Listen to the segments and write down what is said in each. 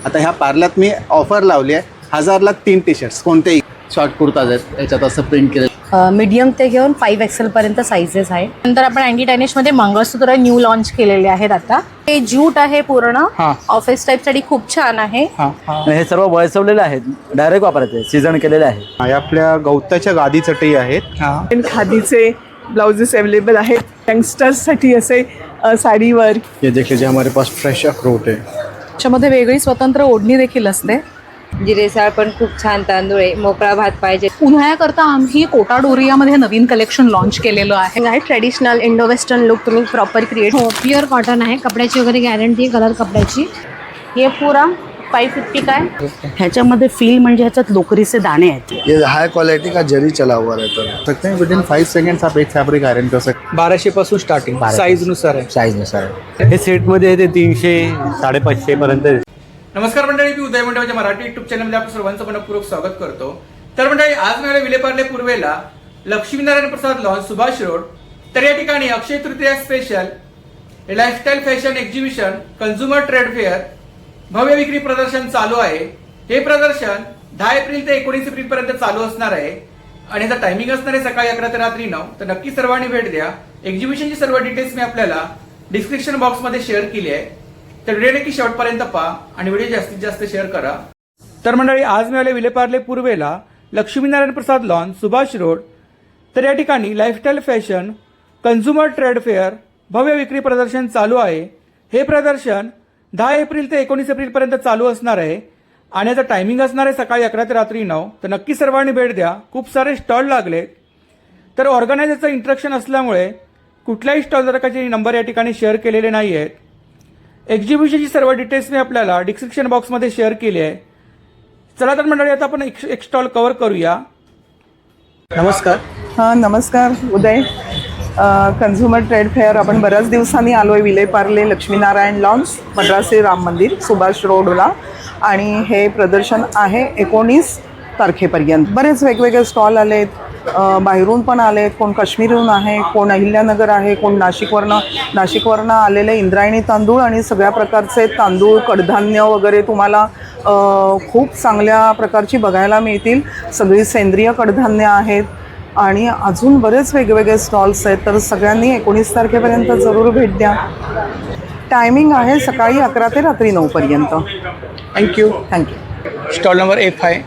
आता ह्या पार्ल्यात मी ऑफर लावली आहे, 1000ला 3 टी शर्ट्स, कोणतेही शॉर्ट कुर्ताज आहेत याच्यात असं प्रिंट केलं. मीडियम ते घेऊन 5XL पर्यंत साईजेस आहेत. नंतर आपण अँटी टॅनिशमध्ये मंगळसूत्र न्यू लॉन्च केलेले आहेत. आता हे ज्यूट आहे पूर्ण, ऑफिस टाईप साठी खूप छान आहे. हे सर्व वळसवलेले आहेत, डायरेक्ट वापरायचे, सीझन केलेले आहे. हे आपल्या गवताच्या गादी चटई आहेत. खादीचे ब्लाउजेस अवेलेबल आहेत यंगस्टर्ससाठी असे साडीवर. ये देखिए जे हमारे पास फ्रेश अखरोट है. त्याच्यामध्ये वेगळी स्वतंत्र ओढणी देखील असते. जिरेसाळ पण खूप छान तांदूळ आहे. मोकळा भात पाहिजे. उन्हाळ्याकरता आम्ही कोटा डोरियामध्ये नवीन कलेक्शन लॉन्च केलेलं आहे. ट्रेडिशनल इंडो वेस्टर्न लुक तुम्ही प्रॉपर क्रिएट. हो, प्युअर कॉटन आहे. कपड्याची वगैरे गॅरंटी, कलर कपड्याची. हे पुरा 550 काय. ह्याच्यामध्ये फील म्हणजे ह्याच्यात लोकरीचे दाणे आहेत. ये हाई क्वालिटी का जरी चला हुआ रहता है. सकते हैं विदिन 5 सेकंड्स आप एक फैब्रिक आयरन कर सकते. 1200 पासून स्टार्टिंग, साईज नुसार आहे. साईजनुसार हे सेटमध्ये आहे ते 300 550 पर्यंत. नमस्कार मंडळी, मी उदय मंडळाच्या मराठी युट्यूब चॅनलमध्ये आपलं सर्वांचं मनपूर्वक स्वागत करतो. तर मंडळी, आज मिळाले विलेपार्ले पूर्वेला लक्ष्मीनारायण प्रसाद लॉन, सुभाष रोड. तर या ठिकाणी Akshaya Tritiya special lifestyle fashion exhibition, consumer trade fair, भव्य विक्री प्रदर्शन चालू आहे. हे प्रदर्शन 10 एप्रिल ते 19 एप्रिल पर्यंत चालू असणार आहे आणि याचा टायमिंग असणार आहे सकाळी 11 ते रात्री 9. तर नक्की सर्वांनी भेट द्या. एक्झिबिशनची सर्व डिटेल्स मी आपल्याला डिस्क्रिप्शन बॉक्समध्ये शेअर केली आहे. तर व्हिडिओ नक्की शेवटपर्यंत पहा आणि व्हिडिओ जास्तीत जास्त शेअर करा. तर मंडळी, आज मिळाले विलेपार्ले पूर्वेला लक्ष्मीनारायण प्रसाद लॉन, सुभाष रोड. तर या ठिकाणी lifestyle fashion, consumer trade fair, भव्य विक्री प्रदर्शन चालू आहे. हे प्रदर्शन 10 एप्रिल ते 19 एप्रिल पर्यंत चालू असणार आहे आणि याचा टायमिंग असणार आहे सकाळी 11 ते रात्री 9. तर नक्की सर्वांनी भेट द्या. खूप सारे स्टॉल लागले. तर ऑर्गनायझरचं इंस्ट्रक्शन असल्यामुळे कुठल्याही स्टॉल धारकाचे नंबर या ठिकाणी शेअर केलेले नाही आहेत. एक्झिबिशनची सर्व डिटेल्स मी आपल्याला डिस्क्रिप्शन बॉक्समध्ये शेअर केली आहे. चला तर मंडळी, आता आपण एक स्टॉल कव्हर करूया. नमस्कार. हां, नमस्कार उदय. कन्झ्युमर ट्रेड फेअर आपण बऱ्याच दिवसांनी आलो आहे. विलेपार्ले लक्ष्मीनारायण लॉन्स, मद्रासी राम मंदिर, सुभाष रोडला. आणि हे प्रदर्शन आहे 19 तारखेपर्यंत. बरेच वेगवेगळे स्टॉल आलेत, बाहेरून पण आलेत. कोण काश्मीरहून आहे, कोण अहिल्यानगर आहे, कोण नाशिकवरनं आलेले इंद्रायणी तांदूळ आणि सगळ्या प्रकारचे तांदूळ, कडधान्य वगैरे तुम्हाला खूप चांगल्या प्रकारची बघायला मिळतील. सगळी सेंद्रिय कडधान्य आहेत आणि अजून बरेच वेगवेगळे स्टॉल्स आहेत. तर सगळ्यांनी 19 तारखेपर्यंत जरूर भेट द्या. टायमिंग आहे सकाळी 11 ते रात्री 9 पर्यंत. Thank you. Stall number A5.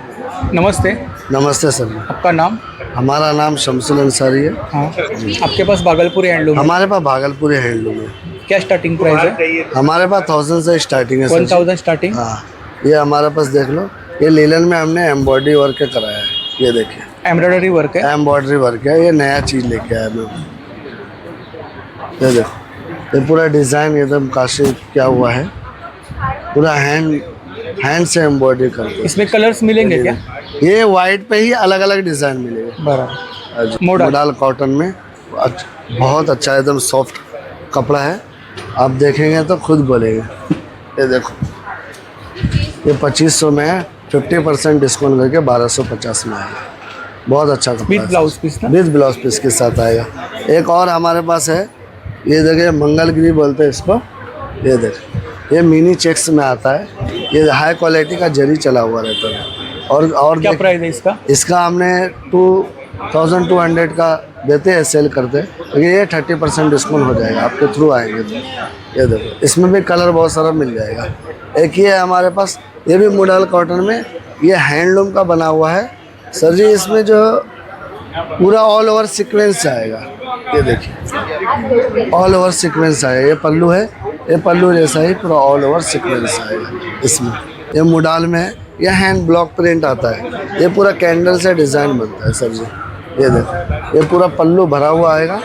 Namaste. Namaste sir. आपका नाम? हमारा नाम शमसुल अंसारी है. हाँ. आपके पास भागलपुरी हैंडलूम? हमारे पास भागलपुरी हैंडलूम है. क्या स्टार्टिंग प्राइस है? हमारे पास 1000 से स्टार्टिंग है. 1000 स्टार्टिंग. हाँ, ये हमारे पास देख लो. ये लीलन में हमने एम्ब्रॉयडरी वर्क कराया है. ये देखिए, एम्ब्रॉयडरी वर्क है. एम्ब्रॉयडरी वर्क है. ये नया चीज़ लेके आया मैं. ये देखो, ये पूरा डिज़ाइन एकदम काशी क्या हुआ है, पूरा हैंड से एम्ब्रॉयडरी करके. इसमें कलर्स मिलेंगे क्या? ये वाइट पे ही अलग अलग डिज़ाइन मिलेगा. बराबर. मोडाल कॉटन में बहुत अच्छा, एकदम सॉफ्ट कपड़ा है. आप देखेंगे तो खुद बोलेंगे. ये देखो, ये 2500 में है. 50% डिस्काउंट करके 1250 में आएगा. बहुत अच्छा कपड़ा. विद ब्लाउज पीस ना? विद ब्लाउज पीस के साथ आएगा. एक और हमारे पास है, ये देखिए, मंगलगिरी बोलते हैं इसको. ये देखिए, ये मिनी चेक्स में आता है. ये हाई क्वालिटी का जरी चला हुआ रहता है. और क्या प्राइस है इसका? इसका हमने 2200 का देते हैं, सेल करते हैं. लेकिन ये 30% डिस्काउंट हो जाएगा आपके थ्रू आएंगे तो. ये देखो, इसमें भी कलर बहुत सारा मिल जाएगा. एक ये है हमारे पास, ये भी मोडाल कॉटन में, ये हैंडलूम का बना हुआ है सर जी. इसमें जो पूरा ऑल ओवर सीक्वेंस आएगा. ये देखिए, ऑल ओवर सीक्वेंस आएगा. ये पल्लू है, ये पल्लू जैसा ही पूरा ऑल ओवर सीक्वेंस आएगा इसमें. ये मोडाल में है. ये हैंड ब्लॉक प्रिंट आता है. ये पूरा कैंडल से डिज़ाइन बनता है सर जी. ये देखो, ये पूरा पल्लू भरा हुआ आएगा.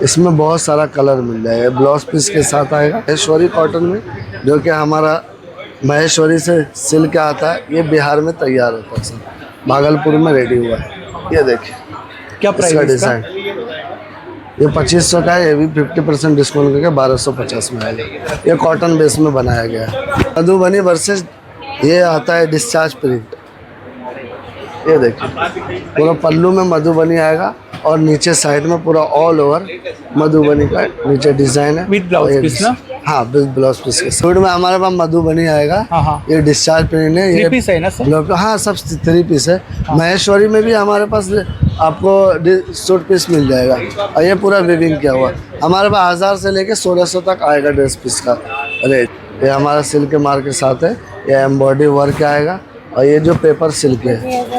इसमें बहुत सारा कलर मिल जाएगा. ब्लाउज पीस के साथ आएगा. महेश्वरी कॉटन में, जो कि हमारा महेश्वरी से सिल के आता है. ये बिहार में तैयार होता है सर, भागलपुर में रेडी हुआ है. ये देखिए, क्या प्राइस इसका है डिज़ाइन. ये 2500 का है. ये भी 50% डिस्काउंट करके 1250 में आएगा. ये कॉटन बेस में बनाया गया है. मधुबनी वर्सेस ये आता है डिस्चार्ज प्रिंट. ये देखिए पूरा पल्लू में मधुबनी आएगा और नीचे साइड में पूरा ऑल ओवर मधुबनी का नीचे डिजाइन है विद ब्लाउज पीस ना? हाँ विद ब्लाउज पीस के सूट में हमारे पास मधुबनी आएगा। हाँ। ये डिस्चार्ज प्रिंट है, ये पीस है ना सर? हाँ सब 3 पीस है। महेश्वरी में भी हमारे पास आपको सूट पीस मिल जाएगा और ये पूरा वीविंग किया हुआ। हमारे पास 1000 से लेके 1600 तक आएगा ड्रेस पीस का रेट। ये हमारा सिल्क मार्क के साथ है, ये एम्ब्रॉयडरी वर्क आएगा और ये जो पेपर सिल्क है।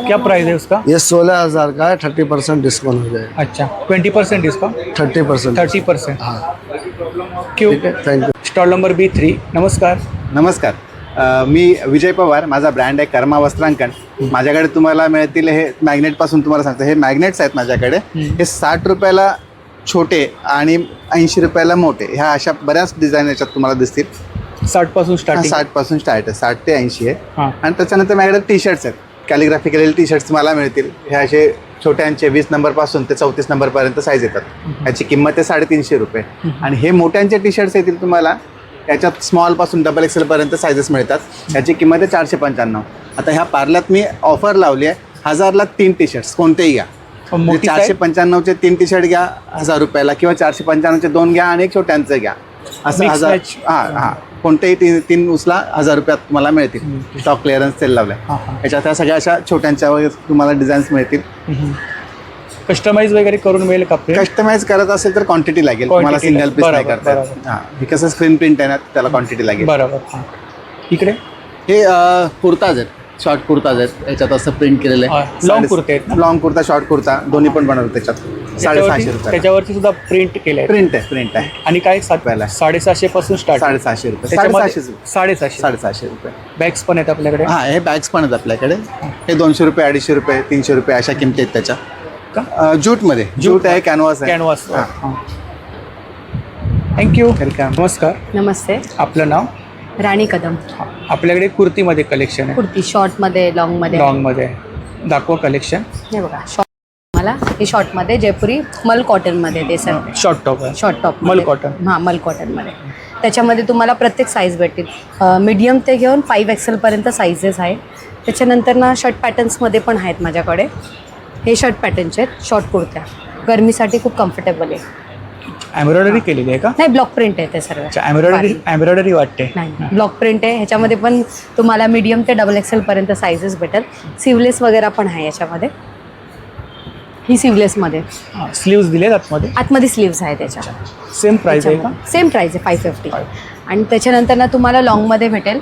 क्या प्राइस है उसका? ये 16,000 का है, 30% डिस्काउंट हो जाएगा। अच्छा 20% डिस्काउंट? 30%। 30%। हाँ क्यों? Thank you. Stall number B3. नमस्कार. नमस्कार, मी विजय पवार, माझा ब्रँड आहे कर्मा वस्त्रांकन. माझ्याकडे तुम्हाला मिळतील हे मॅग्नेटपासून तुम्हाला सांगतो, हे मॅग्नेट्स आहेत माझ्याकडे. हे 60 रुपयाला छोटे आणि 80 रुपयाला मोठे, ह्या अशा बऱ्याच डिझाईन याच्यात तुम्हाला दिसतील. 60 पासून स्टार्टिंग? 60 पासून स्टार्ट आहे, 60 ते 80 आहे. हां. आणि त्याच्यानंतर माझ्याकडे टी शर्ट्स आहेत, कॅलिग्राफी केलेले टी शर्ट्स मला मिळतील. हे असे छोट्यांचे 20 नंबरपासून ते 34 नंबरपर्यंत साईज येतात. ह्याची किंमत आहे 350 रुपये. आणि हे मोठ्यांचे टी शर्ट्स येतील तुम्हाला, याच्यात स्मॉलपासून XXL साईजेस मिळतात. ह्याची किंमत आहे 495. आता ह्या पार्ल्यात मी ऑफर लावली आहे, 1000ला 3 टी शर्ट्स कोणतेही घ्या. 495चे 3 टी शर्ट घ्या 1000 रुपयाला, किंवा 495चे 2 घ्या आणि एक छोट्यांचं घ्या. असं 1000. हां, कोणतेही 3 उचला 1000 रुपयात तुम्हाला मिळतील. स्टॉक क्लिअरन्स सेल लावलाय. याच्यात ह्या सगळ्या अशा छोट्यांच्या वगैरे तुम्हाला डिझाईन्स मिळतील. कस्टमाइज वगैरे करून मिळेल का? कस्टमाइज करत असेल तर क्वांटिटी लागेल तुम्हाला, सिंगल पीस नाही करता येत. हां, हे कसं स्क्रीन प्रिंट आहे ना, त्याला क्वांटिटी लागेल. बरोबर. इकडे हे कुर्ताज आहेत, शॉर्ट कुर्ताज आहेत. याच्यात असं प्रिंट केलेलं आहे. लॉंग कुर्ते आहेत ना? लॉंग कुर्ता, शॉर्ट कुर्ता दोन्ही पण बनवतात. त्याच्यात 650 रुपये. त्याच्यावरती सुद्धा प्रिंट केलंय? प्रिंट आहे. आणि काय? 750 पासून स्टार्ट? 750 रुपये. 750 रुपये. बॅग्स पण आहेत आपल्याकडे? हां, हे बॅग्स पण आहेत आपल्याकडे. हे 200 रुपये, 250 रुपये, 300 रुपये अशा किमती आहेत त्याच्या. ज्यूटमध्ये ज्यूट आहे, कॅनव्हास आहे. कॅनव्हास. थँक्यू. नमस्कार. नमस्ते. आपलं नाव? राणी कदम. आपल्याकडे कुर्तीमध्ये कलेक्शन आहे? कुर्ती शॉर्टमध्ये, लॉंगमध्ये. लॉंगमध्ये दाखवा कलेक्शन. हे बघा शॉर्ट, मला हे शॉर्टमध्ये जयपुरी मल कॉटनमध्ये ते सर. शॉर्ट टॉप आहे? शॉर्ट टॉप मल कॉटन. हां, मल कॉटनमध्ये. त्याच्यामध्ये तुम्हाला प्रत्येक साईज भेटतील, मीडियम ते घेऊन 5XL साईजेस आहेत. त्याच्यानंतर ना शर्ट पॅटर्न्समध्ये पण आहेत माझ्याकडे. हे शर्ट पॅटर्नचे आहेत, शॉर्ट कुर्त्या, गरमीसाठी खूप कम्फर्टेबल आहे. एम्ब्रॉयडरी केलेली आहे का? नाही, ब्लॉक प्रिंट आहे ते सर्व. एम्ब्रॉयडरी वाटते? नाही, ब्लॉक प्रिंट आहे. ह्याच्यामध्ये पण तुम्हाला मीडियम ते XXL साईजेस भेटेल. सिवलेस वगैरे पण आहे याच्यामध्ये. ही सिवलेसमध्ये स्लीव्स दिलेत आतमध्ये? आतमध्ये स्लीव्स आहे त्याच्या. सेम प्राइस आहे का? सेम प्राइस आहे 550. आणि त्याच्यानंतर ना तुम्हाला लॉंगमध्ये भेटेल.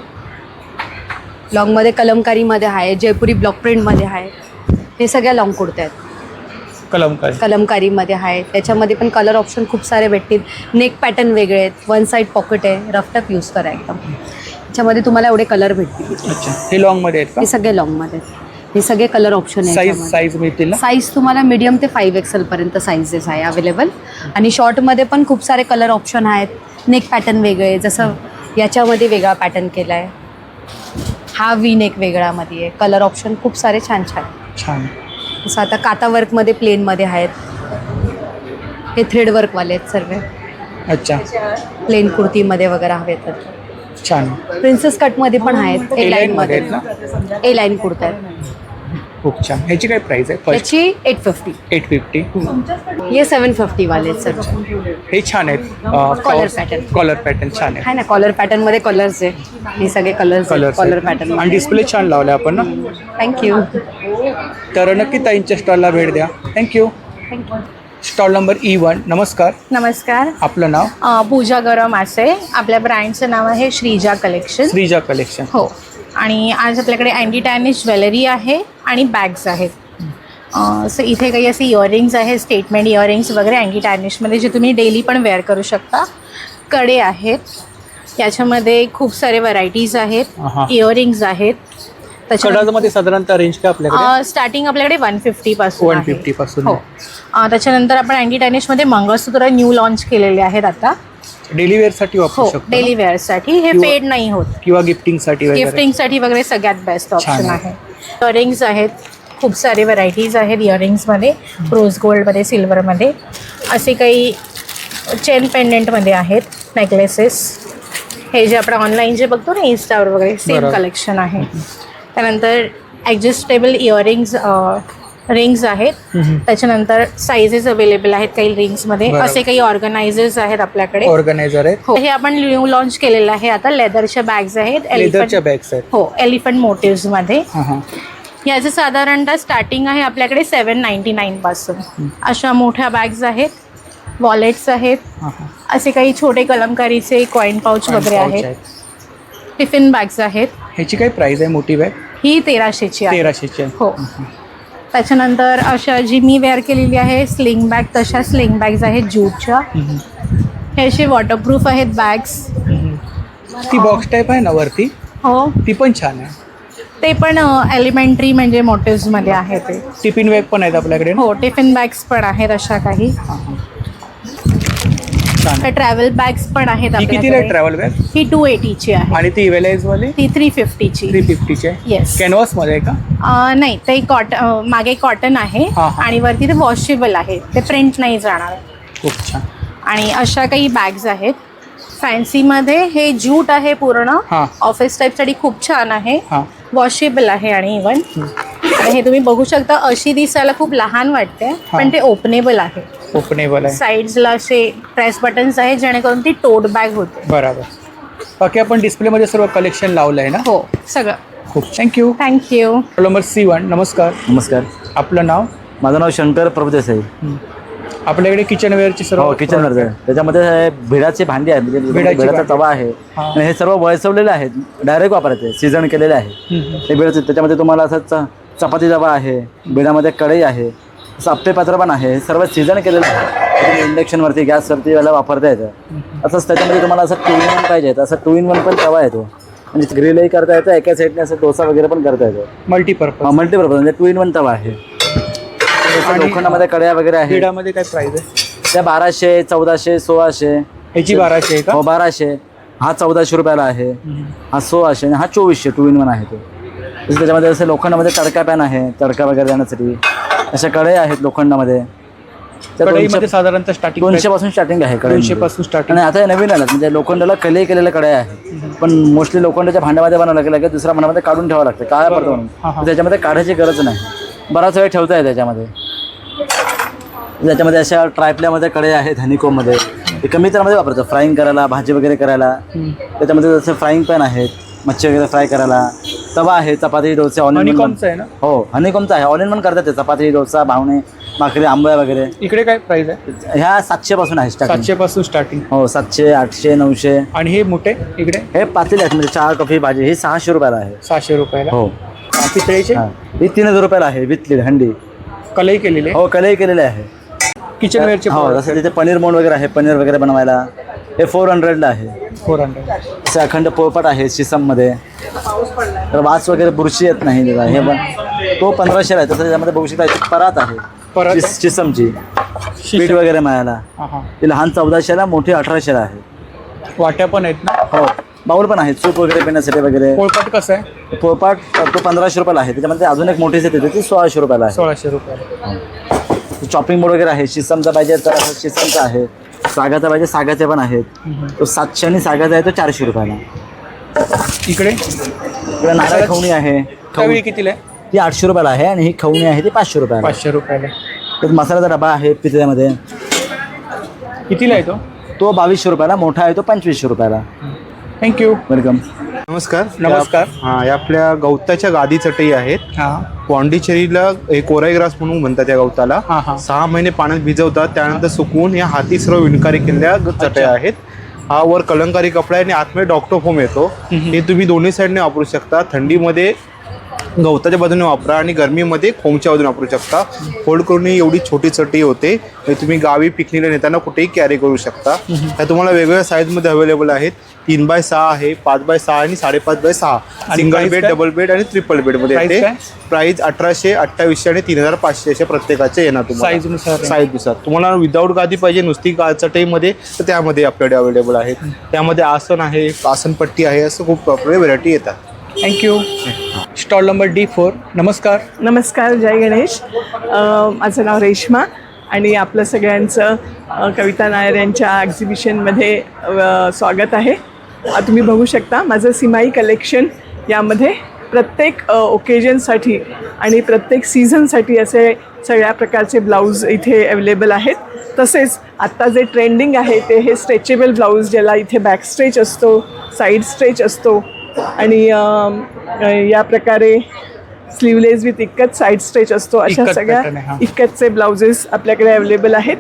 लॉंगमध्ये कलमकारीमध्ये आहे, जयपुरी ब्लॉक प्रिंटमध्ये आहे. हे सगळ्या लॉंग कुर्त्या आहेत. कलमकारीमध्ये आहे. त्याच्यामध्ये पण कलर ऑप्शन खूप सारे भेटतील. नेक पॅटर्न वेगळे आहेत, 1 साईड पॉकेट आहे, रफ टफ यूज करा एकदम. त्याच्यामध्ये तुम्हाला एवढे कलर भेटतील. अच्छा, हे लॉंगमध्ये आहेत का? हे सगळे लॉंगमध्ये. हे सगळे कलर ऑप्शन आहे. साईज मिळतील ना? साईज तुम्हाला मीडियम ते 5XL साईजेस आहे अवेलेबल. आणि शॉर्टमध्ये पण खूप सारे कलर ऑप्शन आहेत. नेक पॅटर्न वेगळे, जसं याच्यामध्ये वेगळा पॅटर्न केला आहे, हा वी नेक वेगळामध्ये आहे. कलर ऑप्शन खूप सारे छान छान. जसं आता काता वर्कमध्ये प्लेनमध्ये आहेत. हे थ्रेड वर्कवाले आहेत सर्व. अच्छा, प्लेन कुर्तीमध्ये वगैरे हवे तर छान. प्रिन्सेस कटमध्ये पण आहेत. A लाईनमध्ये आहेत ना? A लाईन कुर्ता आहेत. खूप छान. ह्याची काय प्राइस आहे? त्याची 850. 850. हे 750 वाले आहेत सर. हे छान आहेत. कॉलर पॅटर्न छान आहे ना. कॉलर पॅटर्नमध्ये कलर्स आहे. हे सगळे कलर्स कॉलर पॅटर्न. आणि डिस्प्ले छान लावले आपण ना. थँक्यू. तर नक्की ताईंच्या स्टॉलला भेट द्या. थँक्यू. Stall number E1. नमस्कार. नमस्कार. आपलं नाव? पूजा गरम असे. आपल्या ब्रँडचं नाव आहे श्रीजा कलेक्शन. श्रीजा कलेक्शन. हो. आणि आज आपल्याकडे अँटी टॅनिश ज्वेलरी आहे आणि बॅग्स आहेत. सो इथे काही असे इयरिंग्स आहेत, स्टेटमेंट इयरिंग्स वगैरे अँटी टॅनिशमध्ये, जे तुम्ही डेली पण वेअर करू शकता. कडे आहेत, याच्यामध्ये खूप सारे व्हरायटीज आहेत. इयरिंग्स आहेत. त्याच्यामध्ये साधारणतः रेंज काय आपल्याकडे? स्टार्टिंग आपल्याकडे 150 पासून. 150 पासून. हो. त्याच्यानंतर आपण अँटी टॅनिशमध्ये मंगळसूत्र न्यू लॉन्च केलेले आहेत आता. डेली वेअरसाठी वापरू हो, शकतो? डेली वेअरसाठी. हे फेड नाही होत. किंवा गिफ्टिंगसाठी वगैरे सगळ्यात बेस्ट ऑप्शन आहे. इयरिंग्स आहेत, खूप सारे व्हरायटीज आहेत इयरिंग्समध्ये. रोज गोल्डमध्ये, सिल्वरमध्ये, असे काही चेन पेंडेंटमध्ये आहेत, नेकलेसेस. हे जे आपण ऑनलाईन जे बघतो ना इन्स्टावर वगैरे, सेम कलेक्शन आहे. त्यानंतर ॲडजस्टेबल इयरिंग्ज रिंग्स आहेत. त्याच्यानंतर साईजेस अवेलेबल आहेत काही रिंग्समध्ये. बरोबर. असे काही ऑर्गनायझर्स आहेत आपल्याकडे. ऑर्गनायझर आहेत. हो, हे आपण न्यू लॉन्च केलेलं आहे आता. लेदरच्या बॅग्स आहेत. लेदरच्या बॅग्स आहेत. हो, एलिफंट मोटिव्समध्ये. हां. याचं साधारणतः स्टार्टिंग आहे आपल्याकडे 799 पासून. अशा मोठ्या बॅग्स आहेत, वॉलेट्स आहेत, असे काही छोटे कलमकारीचे कॉईन पाऊच वगैरे आहेत. टिफिन बॅग्स आहेत. ह्याची काय प्राइस आहे मोठी बॅग? ही 1300ची आहे. 1300ची आहे. हो. त्याच्यानंतर अशा जी मी वेअर केलेली आहे स्लिंग बॅग, तशा स्लिंग बॅग्स आहेत ज्यूटच्या. हे असे वॉटरप्रूफ आहेत बॅग्स. ती बॉक्स टाईप आहे ना वरती, हो, ती पण छान आहे. ते पण एलिमेंटरी म्हणजे मोटिव्समध्ये आहे ते. टिफिन बॅग पण आहेत आपल्याकडे. हो, टिफिन बॅग्स पण आहेत अशा काही. ट्रॅव्हल बॅग्स पण आहेत ही कितीला आहे आपल्याकडे. Travel bag? ही 280ची आहे. आणि ती इव्हलाइज वाली ती 350ची. 350ची आहे. येस. कॅनव्हास मध्ये आहे का? नाही, ते मागे कॉटन आहे हां, हां. आणि वरती ते वॉशेबल आहे, ते प्रिंट नाही जाणार. खूप छान. आणि अशा काही बॅग्स आहेत फॅन्सीमध्ये. हे ज्यूट आहे पूर्ण. हां. ऑफिस टाईपसाठी खूप छान आहे. हां. वॉशेबल आहे आणि इवन हे तुम्ही बघू शकता. अशी दिसायला खूप लहान वाटते पण ते ओपनेबल आहे. ओपनेबल आहे. साईड्सला असे प्रेस बटन्स आहेत जेणेकरून ती टोट बॅग होते. बरोबर. बाकी आपण डिस्प्लेमध्ये सर्व कलेक्शन लावलं आहे ना? हो, सगळं. खूप थँक्यू. थँक्यू. Number C1. नमस्कार. नमस्कार. आपलं नाव? माझं नाव शंकर प्रभुदेसाई. आपल्याकडे किचनवेअरची सर्व हो, किचनवरचं आहे. त्याच्यामध्ये भिडाची भांडी आहेत, म्हणजे भिडाची भिडाचा भांडी. तवा आहे. हां. आणि हे सर्व वळसवलेले आहेत, डायरेक्ट वापरायचे, सीझन केलेले आहे. हे भिडाचे. त्याच्यामध्ये तुम्हाला असं चपाती तवा आहे, भिडामध्ये कढई आहे, असं अप्पे पात्र पण आहे. हे सर्व सीझन केलेलं आहे. इंडक्शनवरती, गॅसवरती याला वापरता येतं. असंच त्याच्यामध्ये तुम्हाला असं 2-in-1 पाहिजे तर असं 2-in-1 पण तवा येतो. म्हणजे ग्रिलही करता येतं, एका साईडने असं डोसा वगैरे पण करता येतो. मल्टीपर्पज. मल्टीपर्पज म्हणजे 2-in-1 तवा आहे. लोखंडामध्ये कड्या वगैरे आहे. भिडामध्ये काय प्राइस आहे? त्या 1200, 1400, 1600. ह्याची 1200 आहे का? हो, 1200. हा 1400 रुपयाला आहे. हा 1600 आणि हा 2400. 2-in-1 आहे तो. तसं त्याच्यामध्ये असं लोखंडामध्ये तडका पॅन आहे, तडका वगैरे देण्यासाठी. अशा कढई आहेत लोखंडामध्ये. त्या कढईमध्ये साधारणतः स्टार्टिंग 200 पासून स्टार्टिंग आहे. 200 पासून स्टार्टिंग. आणि आता हे नवीन आलं म्हणजे लोखंडाला कलई केलेल्या कढया आहेत. पण मोस्टली लोखंडाच्या भांड्यामध्ये बनावं लागेल की दुसऱ्या भांड्यामध्ये काढून ठेवावं लागतं, काळा पडतो म्हणून. तर त्याच्यामध्ये काढायची गरज नाही, बराच वेळ ठेवता येते त्याच्यामध्ये. त्याच्यामध्ये अशा ट्रायप्ल्यामध्ये कढई आहेत हनीकोममध्ये. ते कमी तेलामध्ये वापरतात फ्राईंग करायला, भाजी वगैरे करायला. त्याच्यामध्ये जसं फ्राईंग पॅन आहेत, मच्छी वगैरे फ्राय करायला. तवा आहे, चपाती डोसे ऑल इन वन. हनीकॉमचं आहे ना? हो, हनीकॉमचा आहे. ऑल इन वन करतात ते, चपाती डोसा, भावणे, भाकरी, आंबोळ्या वगैरे. इकडे काय प्राइस आहे? ह्या 700 पासून आहे स्टार्टिंग. 700 पासून स्टार्टिंग. हो, 700, 800, 900. आणि हे मोठे इकडे हे पातेले आहेत म्हणजे चहा कॉफी भाजी. हे 600 रुपयाला आहे. 600 रुपयाला. हो. पितळेचे हां, ही 3000 रुपयाला आहे. वितली हंडी. कलई केलेले. हो, कलई केलेले आहे. किचनवेअरचे. हो, जसं तिथे पनीर मोड वगैरे आहे, पनीर वगैरे बनवायला. हे 400ला आहे. 400. असे अखंड पोळपाट आहे शिसममध्ये. तर वास वगैरे बुरशी येत नाही त्याला. हे पण तो 1500 आहे. तसं त्याच्यामध्ये बघू शकता परात आहे, परत शिसमची. पीठ वगैरे मिळायला. हां. ती लहान 1400ला, मोठी 1800ला आहे. वाट्या पण आहेत ना? हो, बाऊल पण आहेत सूप वगैरे पिण्यासाठी वगैरे. पोळपाट कसं आहे? पोळपाट तो 1500 रुपयाला आहे. त्याच्यामध्ये अजून एक मोठी सेट येते ती 1600 रुपयाला आहे. 1600 रुपयाला. चॉपिंग बोर्ड वगैरे आहे. शिसमचा पाहिजे तर असं शिसमचा आहे. सागाचा पाहिजे, सागाचे पण आहेत. तो 700 आणि सागाचा आहे तो 400 रुपयाला. इकडे नारळ खवणी आहे. खवणी कितीला आहे? ती 800 रुपयाला आहे आणि ही खवणी आहे ती 500 रुपयाला. 500 रुपयाला. तर मसाल्याचा डबा आहे पितळ्यामध्ये. कितीला आहे तो? तो 2200 रुपयाला. मोठा आहे तो 2500 रुपयाला. थँक्यू. वेलकम. नमस्कार. नमस्कार. हां, या आपल्या गवताच्या गादी चटई आहेत. हां. पॉंडिचेरीला हे कोराई ग्रास म्हणून म्हणतात या गवताला. हां. 6 महिने पाण्यात भिजवतात, त्यानंतर सुकवून या हाती सर्व विणकारी केलेल्या चटया आहेत. हा वर कलंकारी कपडा आहे आणि आतमध्ये डॉक्टर फोम येतो. हे तुम्ही दोन्ही साईडने वापरू शकता. थंडीमध्ये गवताच्या बाजूने वापरा आणि गरमीमध्ये फोमच्या बाजूने वापरू शकता. फोल्ड करून एवढी छोटी चटई होते. तुम्ही गावी पिकनिकला नेताना कुठेही कॅरी करू शकता. त्या तुम्हाला वेगवेगळ्या साईजमध्ये अवेलेबल आहेत. 3x6 आहे, 5x6 आणि 5.5x6. Single bed, double bed आणि ट्रिपल बेडमध्ये येते. प्राइस 1800, 2800 आणि 3500 असे प्रत्येकाचे येणार तुम्हाला साईजनुसार. तुम्हाला विदाऊट गादी पाहिजे नुसती चटईमध्ये तर त्यामध्ये आपल्याकडे अवेलेबल आहेत. त्यामध्ये आसन आहे, आसनपट्टी आहे, असं खूप आपल्याकडे व्हरायटी येतात. थँक्यू. Stall number D4. नमस्कार. नमस्कार, जय गणेश. माझं नाव रेश्मा आणि आपलं सगळ्यांचं कविता नायर यांच्या एक्झिबिशनमध्ये स्वागत आहे. तुम्ही बघू शकता माझं सिमाई कलेक्शन यामध्ये प्रत्येक ओकेजनसाठी आणि प्रत्येक सीझनसाठी असे सगळ्या प्रकारचे ब्लाऊज इथे अवेलेबल आहेत. तसेच आत्ता जे ट्रेंडिंग आहे ते हे स्ट्रेचेबल ब्लाऊज, ज्याला इथे बॅक स्ट्रेच असतो, साईड स्ट्रेच असतो आणि या प्रकारे sleeveless with ikat side stretch असतो, अशा इक्कत सगळ्या pattern आहे, हां. इक्कतचे ब्लाउजेस आपल्याकडे अवेलेबल आहेत.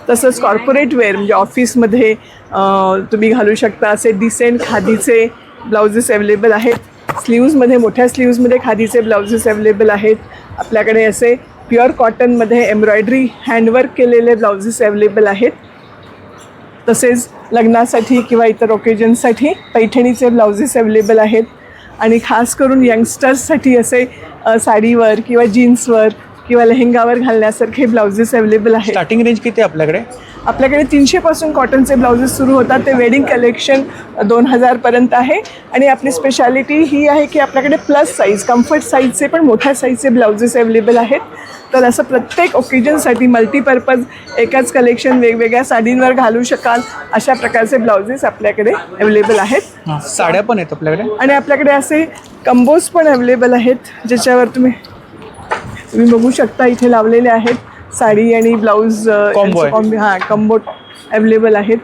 तसंच कॉर्पोरेट वेअर म्हणजे ऑफिसमध्ये तुम्ही घालू शकता असे डिसेंट खादीचे ब्लाउजेस अवेलेबल आहेत. स्लीव्जमध्ये, मोठ्या स्लीव्जमध्ये खादीचे ब्लाउजेस अवेलेबल आहेत. आपल्याकडे असे प्युअर कॉटनमध्ये एम्ब्रॉयडरी हँडवर्क केलेले ब्लाउजेस अवेलेबल आहेत. तसेच लग्नासाठी किंवा इतर ओकेजनसाठी पैठणीचे ब्लाउजेस अवेलेबल आहेत. आणि खास करून यंगस्टर्ससाठी असे साडीवर किंवा जीन्सवर किंवा लेहंगावर घालण्यासारखे ब्लाउजेस अवेलेबल आहेत. स्टार्टिंग रेंज किती आहे आपल्याकडे? आपल्याकडे 300 कॉटनचे ब्लाउजेस सुरू होतात. ते वेडिंग कलेक्शन 2000 आहे. आणि आपली स्पेशालिटी ही आहे की आपल्याकडे प्लस साईज, कम्फर्ट साईजचे पण मोठ्या साईजचे ब्लाउजेस अवेलेबल आहेत. तर असं प्रत्येक ओकेजनसाठी मल्टीपर्पज एकाच कलेक्शन वेगवेगळ्या साडींवर घालू शकाल अशा प्रकारचे ब्लाउजेस आपल्याकडे अवेलेबल आहेत. साड्या पण आहेत आपल्याकडे आणि आपल्याकडे असे कंबोज पण अवेलेबल आहेत, ज्याच्यावर तुम्ही बघू शकता इथे लावलेले आहेत. साडी आणि ब्लाऊज Combo आहे. हां, कंबो अवेलेबल आहेत.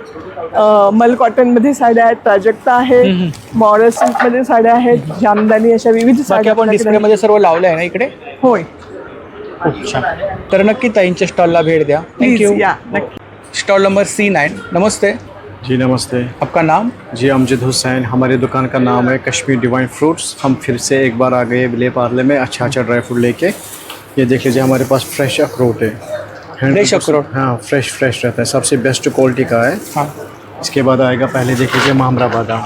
मल कॉटनमध्ये साड्या आहेत, प्राजक्ता आहे, मॉडल सिल्कमध्ये साड्या आहेत, जामदानी, अशा विविध बाकी साड्या आपण आपल्याकडे डिस्प्लेमध्ये आहेत. सर्व लावलं आहे ना इकडे? होय, खूप छान. तर नक्की ताईंच्या स्टॉलला भेट द्या. Please thank you. या नक्की. Stall number C9. नमस्ते, जी नमस्ते आपका नाम? जी अमजद हुसैन. हमारी दुकान का नाम है कश्मीर डिवाइन फ्रूट्स. हम फिर से एक बार आ गए विले पार्ले में अच्छा ड्राई फ्रूट लेके. ये देख लीजिए, हमारे पास फ्रेश अखरोट है. फ्रेश अखरोट? हाँ, फ्रेश रहता है, सबसे बेस्ट क्वालिटी का है. हाँ. इसके बाद आएगा, पहले देख लीजिए मामरा बादाम.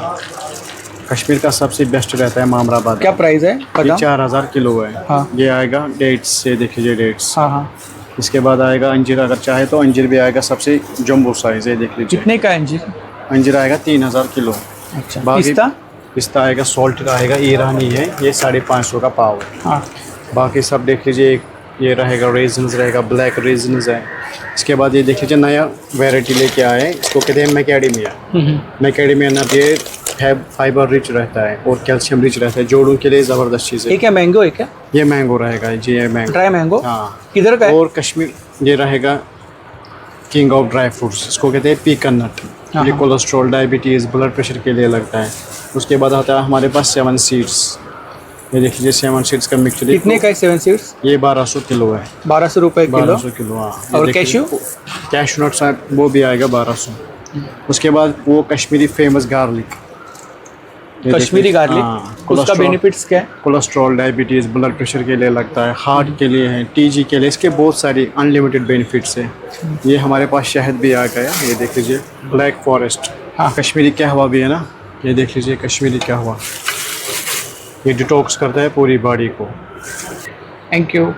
कश्मीर का सबसे बेस्ट रहता है मामरा बादाम. क्या प्राइस है? ये 4000 किलो है. हाँ. ये आएगा डेट्स से, देख लीजिए डेट्स. हाँ हाँ. इसके बाद आएगा अंजीर. अगर चाहे तो अंजीर भी आएगा, सबसे जम्बो साइज़ है, देख लीजिए. कितने का है अंजीर? अंजीर आएगा 3000 किलो. अच्छा. बाकी पिस्ता? पिस्ता आएगा सॉल्ट का आएगा, ईरानी है, ये 550 का पाव है. हाँ. बाकी सब देख लीजिए, ये रहेगा रेजन्स रहेगा, ब्लैक रेजन्स है. इसके बाद ये देख लीजिए नया वैरायटी लेके आए, इसको कहते हैं मैकेडेमिया. मैकेडेमिया नट ये फाइबर रिच रहता है और कैल्शियम रिच रहता है, जोड़ों के लिए ज़बरदस्त चीज़ ये है. क्या मैंगो है क्या? ये मैंगो रहेगा जी, ये मैंगो, ड्राई मैंगो? हाँ. किधर का है? और कश्मीर ये रहेगा किंग ऑफ ड्राई फ्रूट्स, इसको कहते हैं पीकन नट. ये कोलेस्ट्रॉल, डायबिटीज़, ब्लड प्रेशर के लिए लगता है. उसके बाद आता है हमारे पास 7 सीड्स. ये देख लीजिए 7 सीड्स का मिक्सचर. कितने का है 7 सीड्स? ये 1200 किलो है. 1200 रुपये किलो. 1200 किलो, हाँ. ये और देखिए, कैश्यू? कैश्यू नट्स वो भी आएगा 1200. उसके बाद वो Kashmiri famous garlic. Kashmiri garlic, उसका बेनिफिट्स क्या है? कोलेस्ट्रॉल, डायबिटीज़, ब्लड प्रेशर के लिए लगता है, हार्ट के लिए है, टीजी के लिए, इसके बहुत सारी अनलिमिटेड बेनिफिट्स हैं. ये हमारे पास शहद भी आ गया, ये देख लीजिए ब्लैक फॉरेस्ट. हाँ, कश्मीरी कहवा भी है ना, ये देख लीजिए कश्मीरी कहवा. ये डिटॉक्स करता है पूरी बॉडी को. थँक्यू.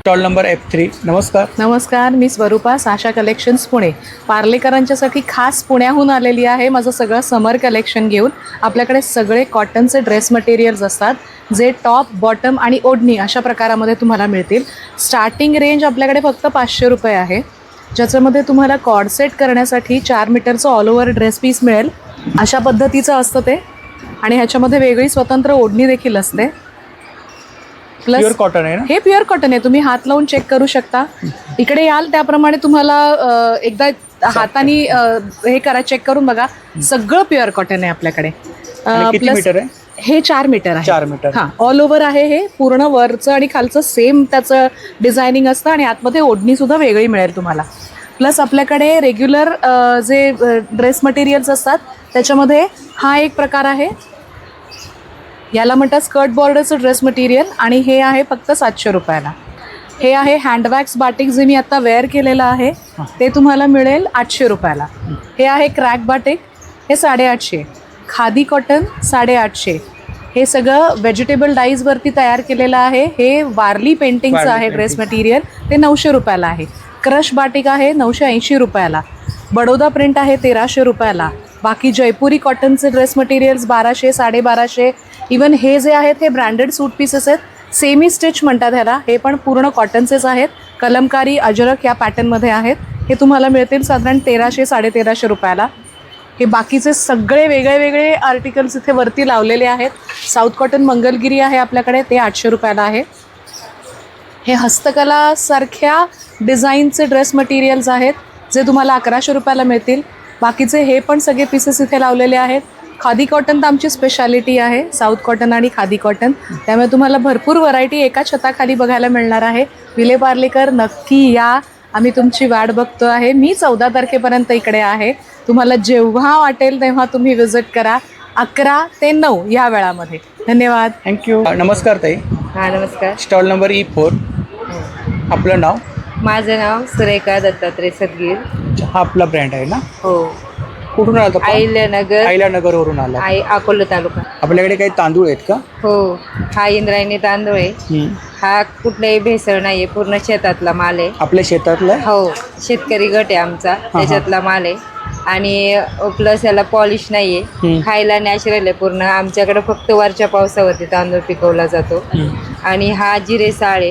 Stall number F3. नमस्कार. नमस्कार, मी स्वरूपा, साशा कलेक्शन्स पुणे. पार्लेकरांच्यासाठी खास पुण्याहून आलेली आहे माझं सगळं समर कलेक्शन घेऊन. आपल्याकडे सगळे कॉटनचे ड्रेस मटेरियल्स असतात, जे टॉप, बॉटम आणि ओढणी अशा प्रकारामध्ये तुम्हाला मिळतील. स्टार्टिंग रेंज आपल्याकडे फक्त 500 रुपये आहे, ज्याच्यामध्ये तुम्हाला कॉर्डसेट करण्यासाठी 4 मीटरचं ऑल ओव्हर ड्रेस पीस मिळेल. अशा पद्धतीचं असतं ते. आणि ह्याच्यामध्ये वेगळी स्वतंत्र ओढणी देखील असते. प्युअर कॉटन आहे ना? हे प्युअर कॉटन आहे, तुम्ही हात लावून चेक करू शकता. इकडे याल त्याप्रमाणे तुम्हाला एकदा हाताने हे करा, चेक करून बघा. सगळं प्युअर कॉटन आहे आपल्याकडे. किती मीटर आहे? हे 4 मीटर आहे. 4 मीटर. हां, ऑल ओव्हर आहे हे. पूर्ण वरचं आणि खालचं सेम त्याचं डिझायनिंग असतं आणि आतमध्ये ओढणीसुद्धा वेगळी मिळेल तुम्हाला. प्लस आपल्याकडे रेग्युलर जे ड्रेस मटेरियल्स असतात त्याच्यामध्ये हा एक प्रकार आहे, याला म्हणतात स्कर्ट बॉर्डरचं ड्रेस मटेरियल, आणि हे आहे फक्त 700 रुपयाला. हे आहे हँडबॅग्स बाटिक, जे मी आत्ता वेअर केलेलं आहे, ते तुम्हाला मिळेल 800 रुपयाला. हे आहे क्रॅक बाटिक, हे 850. खादी कॉटन 850. हे सगळं व्हेजिटेबल डाईजवरती तयार केलेलं आहे. हे वारली पेंटिंगचं आहे ड्रेस मटेरियल, ते 900 रुपयाला आहे. क्रश बाटिक आहे 980 रुपयाला. बडोदा प्रिंट आहे 1300 रुपयाला. बाकी जयपुरी कॉटनचे ड्रेस मटेरियल्स 1200, 1250. इवन हे जे आहेत हे ब्रँडेड सूट पीसेस आहेत, सेमी स्टिच म्हणतात ह्याला. हे पण पूर्ण कॉटनचेच आहेत. कलमकारी, अजरक या पॅटर्नमध्ये आहेत. हे तुम्हाला मिळतील साधारण 1300, 1350 रुपयाला. हे बाकीचे सगळे वेगळे वेगळे आर्टिकल्स इथे वरती लावलेले आहेत. साऊथ कॉटन मंगलगिरी आहे आपल्याकडे, ते 800 रुपयाला आहे. हे हस्तकलासारख्या डिझाईनचे ड्रेस मटेरियल्स आहेत जे तुम्हाला 1100 रुपयाला मिळतील. बाकीचे हे पण सगळे पीसेस इथे लावलेले आहेत. खादी कॉटन तर आमची स्पेशालिटी आहे, साऊथ कॉटन आणि खादी कॉटन. त्यामुळे तुम्हाला भरपूर व्हरायटी एका छताखाली बघायला मिळणार आहे. विलेपार्लेकर नक्की या, आम्ही तुमची वाट बघतो आहे. मी 14 तारखेपर्यंत इकडे आहे. तुम्हाला जेव्हा वाटेल तेव्हा तुम्ही विजिट करा, 11 ते 9 या वेळामध्ये. धन्यवाद. थँक्यू. नमस्कार ताई. हा नमस्कार. Stall number E4. आपलं नाव? माझं नाव सुरेखा दत्तात्रय सदगीर. हा आपला ब्रँड आहे ना? हो. कुठून आला? अहिल्यानगर वरून आला. अकोला तालुका. आपल्याकडे काही तांदूळ आहेत का? हो. हा इंद्रायणी तांदूळ आहे. हा कुठलाही भेसळ नाहीये, पूर्ण शेतातला माल आहे. आपल्या शेतातला? हो, शेतकरी गट आहे आमचा, त्याच्यातला माल आहे. आणि प्लस याला पॉलिश नाहीये, खायला नॅचरल आहे पूर्ण. आमच्याकडे फक्त वरच्या पावसावरती तांदूळ पिकवला जातो. आणि हा जिरेसाळ आहे.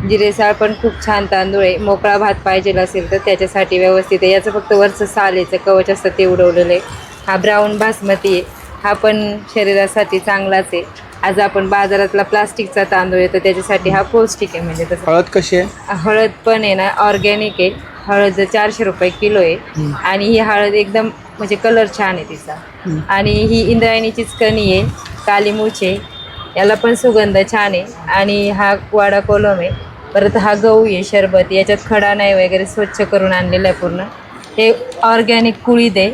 जिरेसाळ पण खूप छान तांदूळ आहे. मोकळा भात पाहिजे असेल तर त्याच्यासाठी व्यवस्थित आहे. याचं फक्त वरचं सालेचं कवच असतं ते उडवलेलं आहे. हा ब्राऊन बासमती आहे. हा पण शरीरासाठी चांगलाच आहे. आज आपण बाजारातला प्लास्टिकचा तांदूळ आहे तर त्याच्यासाठी हा पौष्टिक आहे. म्हणजे तसं हळद कशी आहे? हळद पण आहे ना ऑर्गॅनिक आहे. हळद 400 रुपये किलो आहे. आणि ही हळद एकदम म्हणजे कलर छान आहे तिचा. आणि ही इंद्रायणीचीच कणी आहे, काली मूछ आहे. याला पण सुगंध छान आहे. आणि हा वाडा कोलम आहे. परत हा गहू आहे शरबत, याच्यात खडा नाही वगैरे, स्वच्छ करून आणलेलं आहे पूर्ण. हे ऑर्गॅनिक कुळीद आहे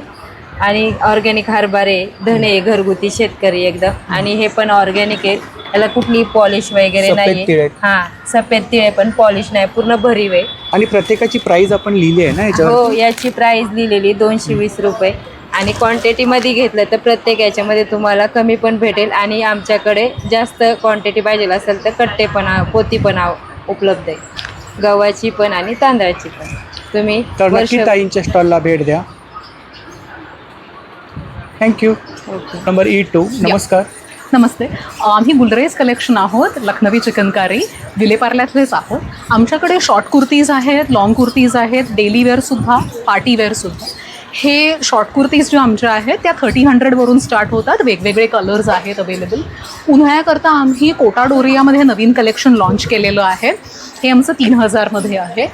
आणि ऑर्गॅनिक हरभरे, धने, घरगुती शेतकरी एकदम. आणि हे पण ऑर्गॅनिक आहे. याला कुठली पॉलिश वगैरे नाही. हां, सफेद तिळ आहे पण पॉलिश नाही, पूर्ण भरीव आहे. आणि प्रत्येकाची प्राइस आपण लिहिली आहे ना याच्यावर? हो, याची प्राइस लिहिलेली 220 रुपये. आणि क्वांटिटीमध्ये घेतलं तर प्रत्येक याच्यामध्ये तुम्हाला कमी पण भेटेल. आणि आमच्याकडे जास्त क्वांटिटी पाहिजे असेल तर कट्टे पण पोती पण उपलब्ध आहे, गव्हाची पण आणि तांदळाची पण. तुम्ही तर नक्की ताईंच्या स्टॉलला भेट द्या. थँक्यू. Number E2. नमस्कार. नमस्ते. आम्ही गुलरेज कलेक्शन आहोत, लखनवी चिकनकारी, विलेपार्ल्यातलेच आहोत. आमच्याकडे शॉर्ट कुर्तीज आहेत, लॉंग कुर्तीज आहेत, डेली वेअरसुद्धा, पार्टी वेअरसुद्धा. हे शॉर्ट कुर्तीज ज्या आमच्या आहेत त्या 1300 वरून स्टार्ट होतात. वेगवेगळे कलर्स आहेत अवेलेबल. उन्हाळ्याकरता आम्ही कोटा डोरियामध्ये नवीन कलेक्शन लॉन्च केलेलं आहे. हे आमचं 3000 मध्ये आहे.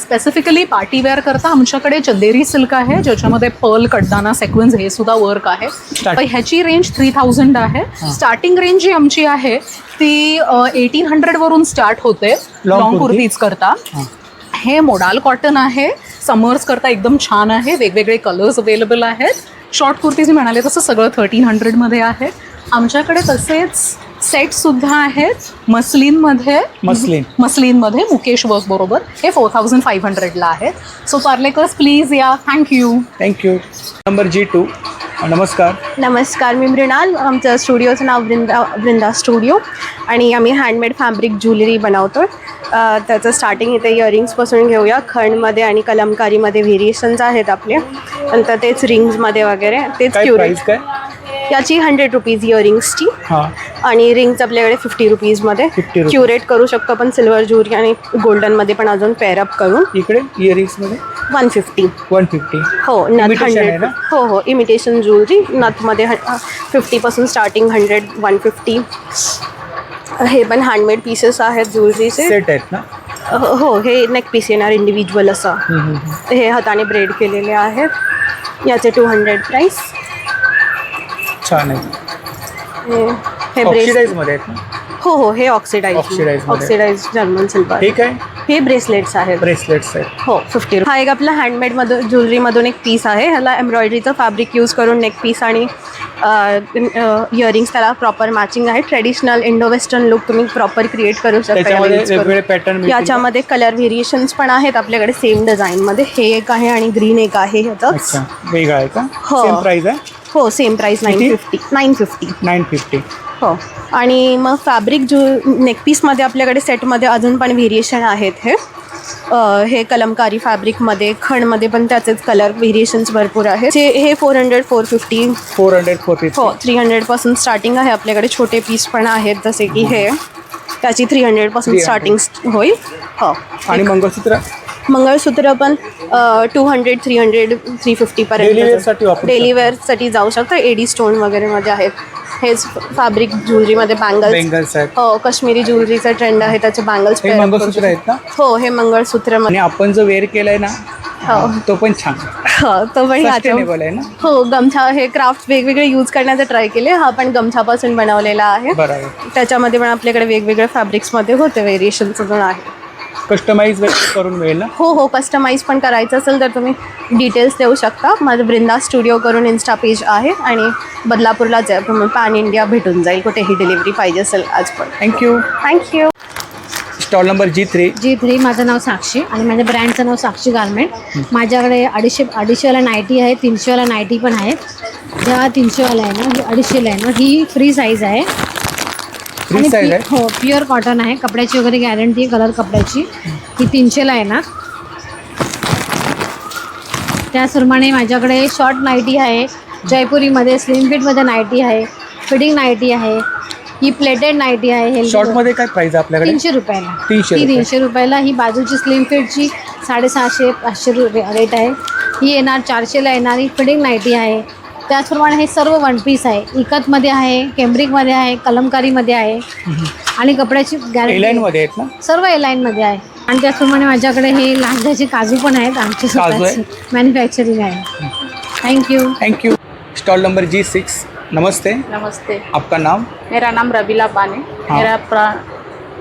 स्पेसिफिकली पार्टीवेअर करता आमच्याकडे चंदेरी सिल्क आहे, ज्याच्यामध्ये पर्ल, कड्डाना, सेक्वेन्स हे सुद्धा वर्क आहे. पण ह्याची रेंज 3000 आहे. स्टार्टिंग रेंज जी आमची आहे ती 1800 वरून स्टार्ट होते लॉंग कुर्तीज करता. हे मोडाल कॉटन आहे, समर्स करता एकदम छान आहे. वेगवेगळे कलर्स अवेलेबल आहेत. शॉर्ट कुर्तीज म्हणाले तसं सगळं 1300 मध्ये आहे. आमच्याकडे तसेच सेटसुद्धा आहेत मस्लिनमध्ये मुकेश वर्क बरोबर. हे 4500ला आहेत. सो पार्लेकर्स प्लीज या. थँक्यू. Number G2. नमस्कार. नमस्कार, मी मृणाल. आमचं स्टुडिओचं नाव वृंदा स्टुडिओ आणि आम्ही हँडमेड फॅब्रिक ज्वेलरी बनवतो. त्याचं स्टार्टिंग इथे इयरिंग्सपासून घेऊया. खणमध्ये आणि कलमकारीमध्ये व्हेरिएशन्स आहेत आपले. नंतर तेच रिंग्समध्ये वगैरे तेच क्युरेट. याची 100 रुपीज इयरिंग्सची. आणि रिंग्स आपल्याकडे 50 रुपीजमध्ये क्युरेट करू शकतो आपण सिल्वर ज्वेलरी आणि गोल्डनमध्ये पण अजून पेअरअप करून. इकडे इयरिंग्समध्ये 150. हो, नथ 100. हो, इमिटेशन ज्वेलरी नथमध्ये 50 स्टार्टिंग, 100, 150. हे पण हँडमेड पीसेस आहेत ज्वेलरीचे. सेट आहेत ना? हो, हे नेक पीस येणार इंडिव्हिज्युअल असं. हे हाताने ब्रेड केलेले आहेत. याचे 200 प्राईस. छान आहे. हे ऑक्सिडाइज मध्ये आहेत ना? हो, हे ऑक्सिडाइज जर्मन सिल्वर. ठीक आहे. हे ब्रेसलेट्स आहेत. हो, 50. हा एक आपला हँडमेड मधून ज्वेलरीमधून एक पीस आहे. ह्याला एम्ब्रॉयडरीचं फॅब्रिक यूज करून नेक पीस आणि इयरिंग्स त्याला प्रॉपर मॅचिंग आहे. ट्रेडिशनल इंडो वेस्टर्न लुक तुम्ही प्रॉपर क्रिएट करू शकता. याच्यामध्ये कलर व्हेरिएशन्स पण आहेत आपल्याकडे सेम डिझाईनमध्ये. हे एक आहे आणि ग्रीन एक आहे. ह्याचं वेगळं आहे का? सेम प्राइस आहे? हो, सेम प्राइस 950. हो. आणि मग फॅब्रिक नेकपीसमध्ये आपल्याकडे सेटमध्ये अजून पण व्हेरिएशन आहेत. हे कलमकारी फॅब्रिकमध्ये, खणमध्ये पण त्याचेच कलर व्हेरिएशन्स भरपूर आहेत. हे 400, 450. हो, 300 स्टार्टिंग आहे आपल्याकडे. छोटे पीस पण आहेत जसे की हे, त्याची 300 स्टार्टिंग होईल. हो. आणि मंगळसूत्र मंगळसूत्र पण 200, 300, 350 Daily wear साठी पर्यंत वापरू डेली वेअरसाठी जाऊ शकतं. एडी स्टोन वगैरे मध्ये आहेत. हेच फॅब्रिक ज्वेलरीमध्ये Bangles बँगल्स. आहेत. हो, काश्मीरी ज्वेलरीचा ट्रेंड आहे, त्याचे बँगल्स. हे मंगळसूत्र आहेत ना? हो, हे मंगळसूत्र आणि आपण जो वेअर केलाय ना हो तो पण छान हो, तो पण Sustainable आहे ना? हो, गमछा हे क्राफ्ट वेगवेगळे यूज करण्याचा ट्राय केले. हा पण गमछापासून बनवलेला आहे. बरोबर. त्याच्यामध्ये पण आपल्याकडे वेगवेगळ्या फॅब्रिक्समध्ये होते, व्हेरिएशनचं पण आहे. कस्टमाइज करून मिळेल ना? हो, कस्टमाइज पण करायचं असेल तर तुम्ही डिटेल्स देऊ शकता. माझं वृंदा स्टुडिओ करून इन्स्टा पेज आहे आणि बदलापूरलाच आहे. तुम्ही पॅन इंडिया भेटून जाईल कुठेही डिलिव्हरी पाहिजे असेल आज पण. थँक्यू. Stall number G3. माझं नाव साक्षी आणि माझ्या ब्रँडचं नाव साक्षी गारमेंट. माझ्याकडे 250वाला नाईटी आहे, 300वाला नाईटी पण आहे. ज्या 300वाला आहे ना, ही 250ला आहे ना, ही फ्री साईज आहे. फ्री साईज आहे? हो, प्युअर कॉटन आहे. कपड्याची वगैरे गॅरंटी, कलर कपड्याची. ही 300ला आहे ना. त्याचप्रमाणे माझ्याकडे शॉर्ट नाईटी आहे, जयपुरीमध्ये स्लिम फिटमध्ये नाईटी आहे, फिटिंग नाईटी आहे. ही प्लेटेड नाईटी आहे. शॉर्ट मध्ये काय प्राइस आहे आपल्याकडे? 300 रुपयाला. 300 ही 300 रुपयाला. ही बाजूची स्लिम फिटची 750-500 रुपये रेट आहे. ही येणार 400ला येणारी फिटिंग नाईटी आहे. त्याचप्रमाणे हे सर्व वन पीस आहे. इकतमध्ये आहे, केम्ब्रिकमध्ये आहे, कलमकारीमध्ये आहे आणि कपड्याची गॅरंटी मध्ये आहेत ना? सर्व एलाईनमध्ये आहे. आणि त्याचप्रमाणे माझ्याकडे हे लांजाचे काजू पण आहेत. आमचे काजू आहे? स्वतःचे मॅन्युफॅक्चरिंग आहे. थँक्यू. Stall number G6. नमस्ते. नमस्ते, आपका नाम? मेरा नाम रबीला पान है. हाँ। मेरा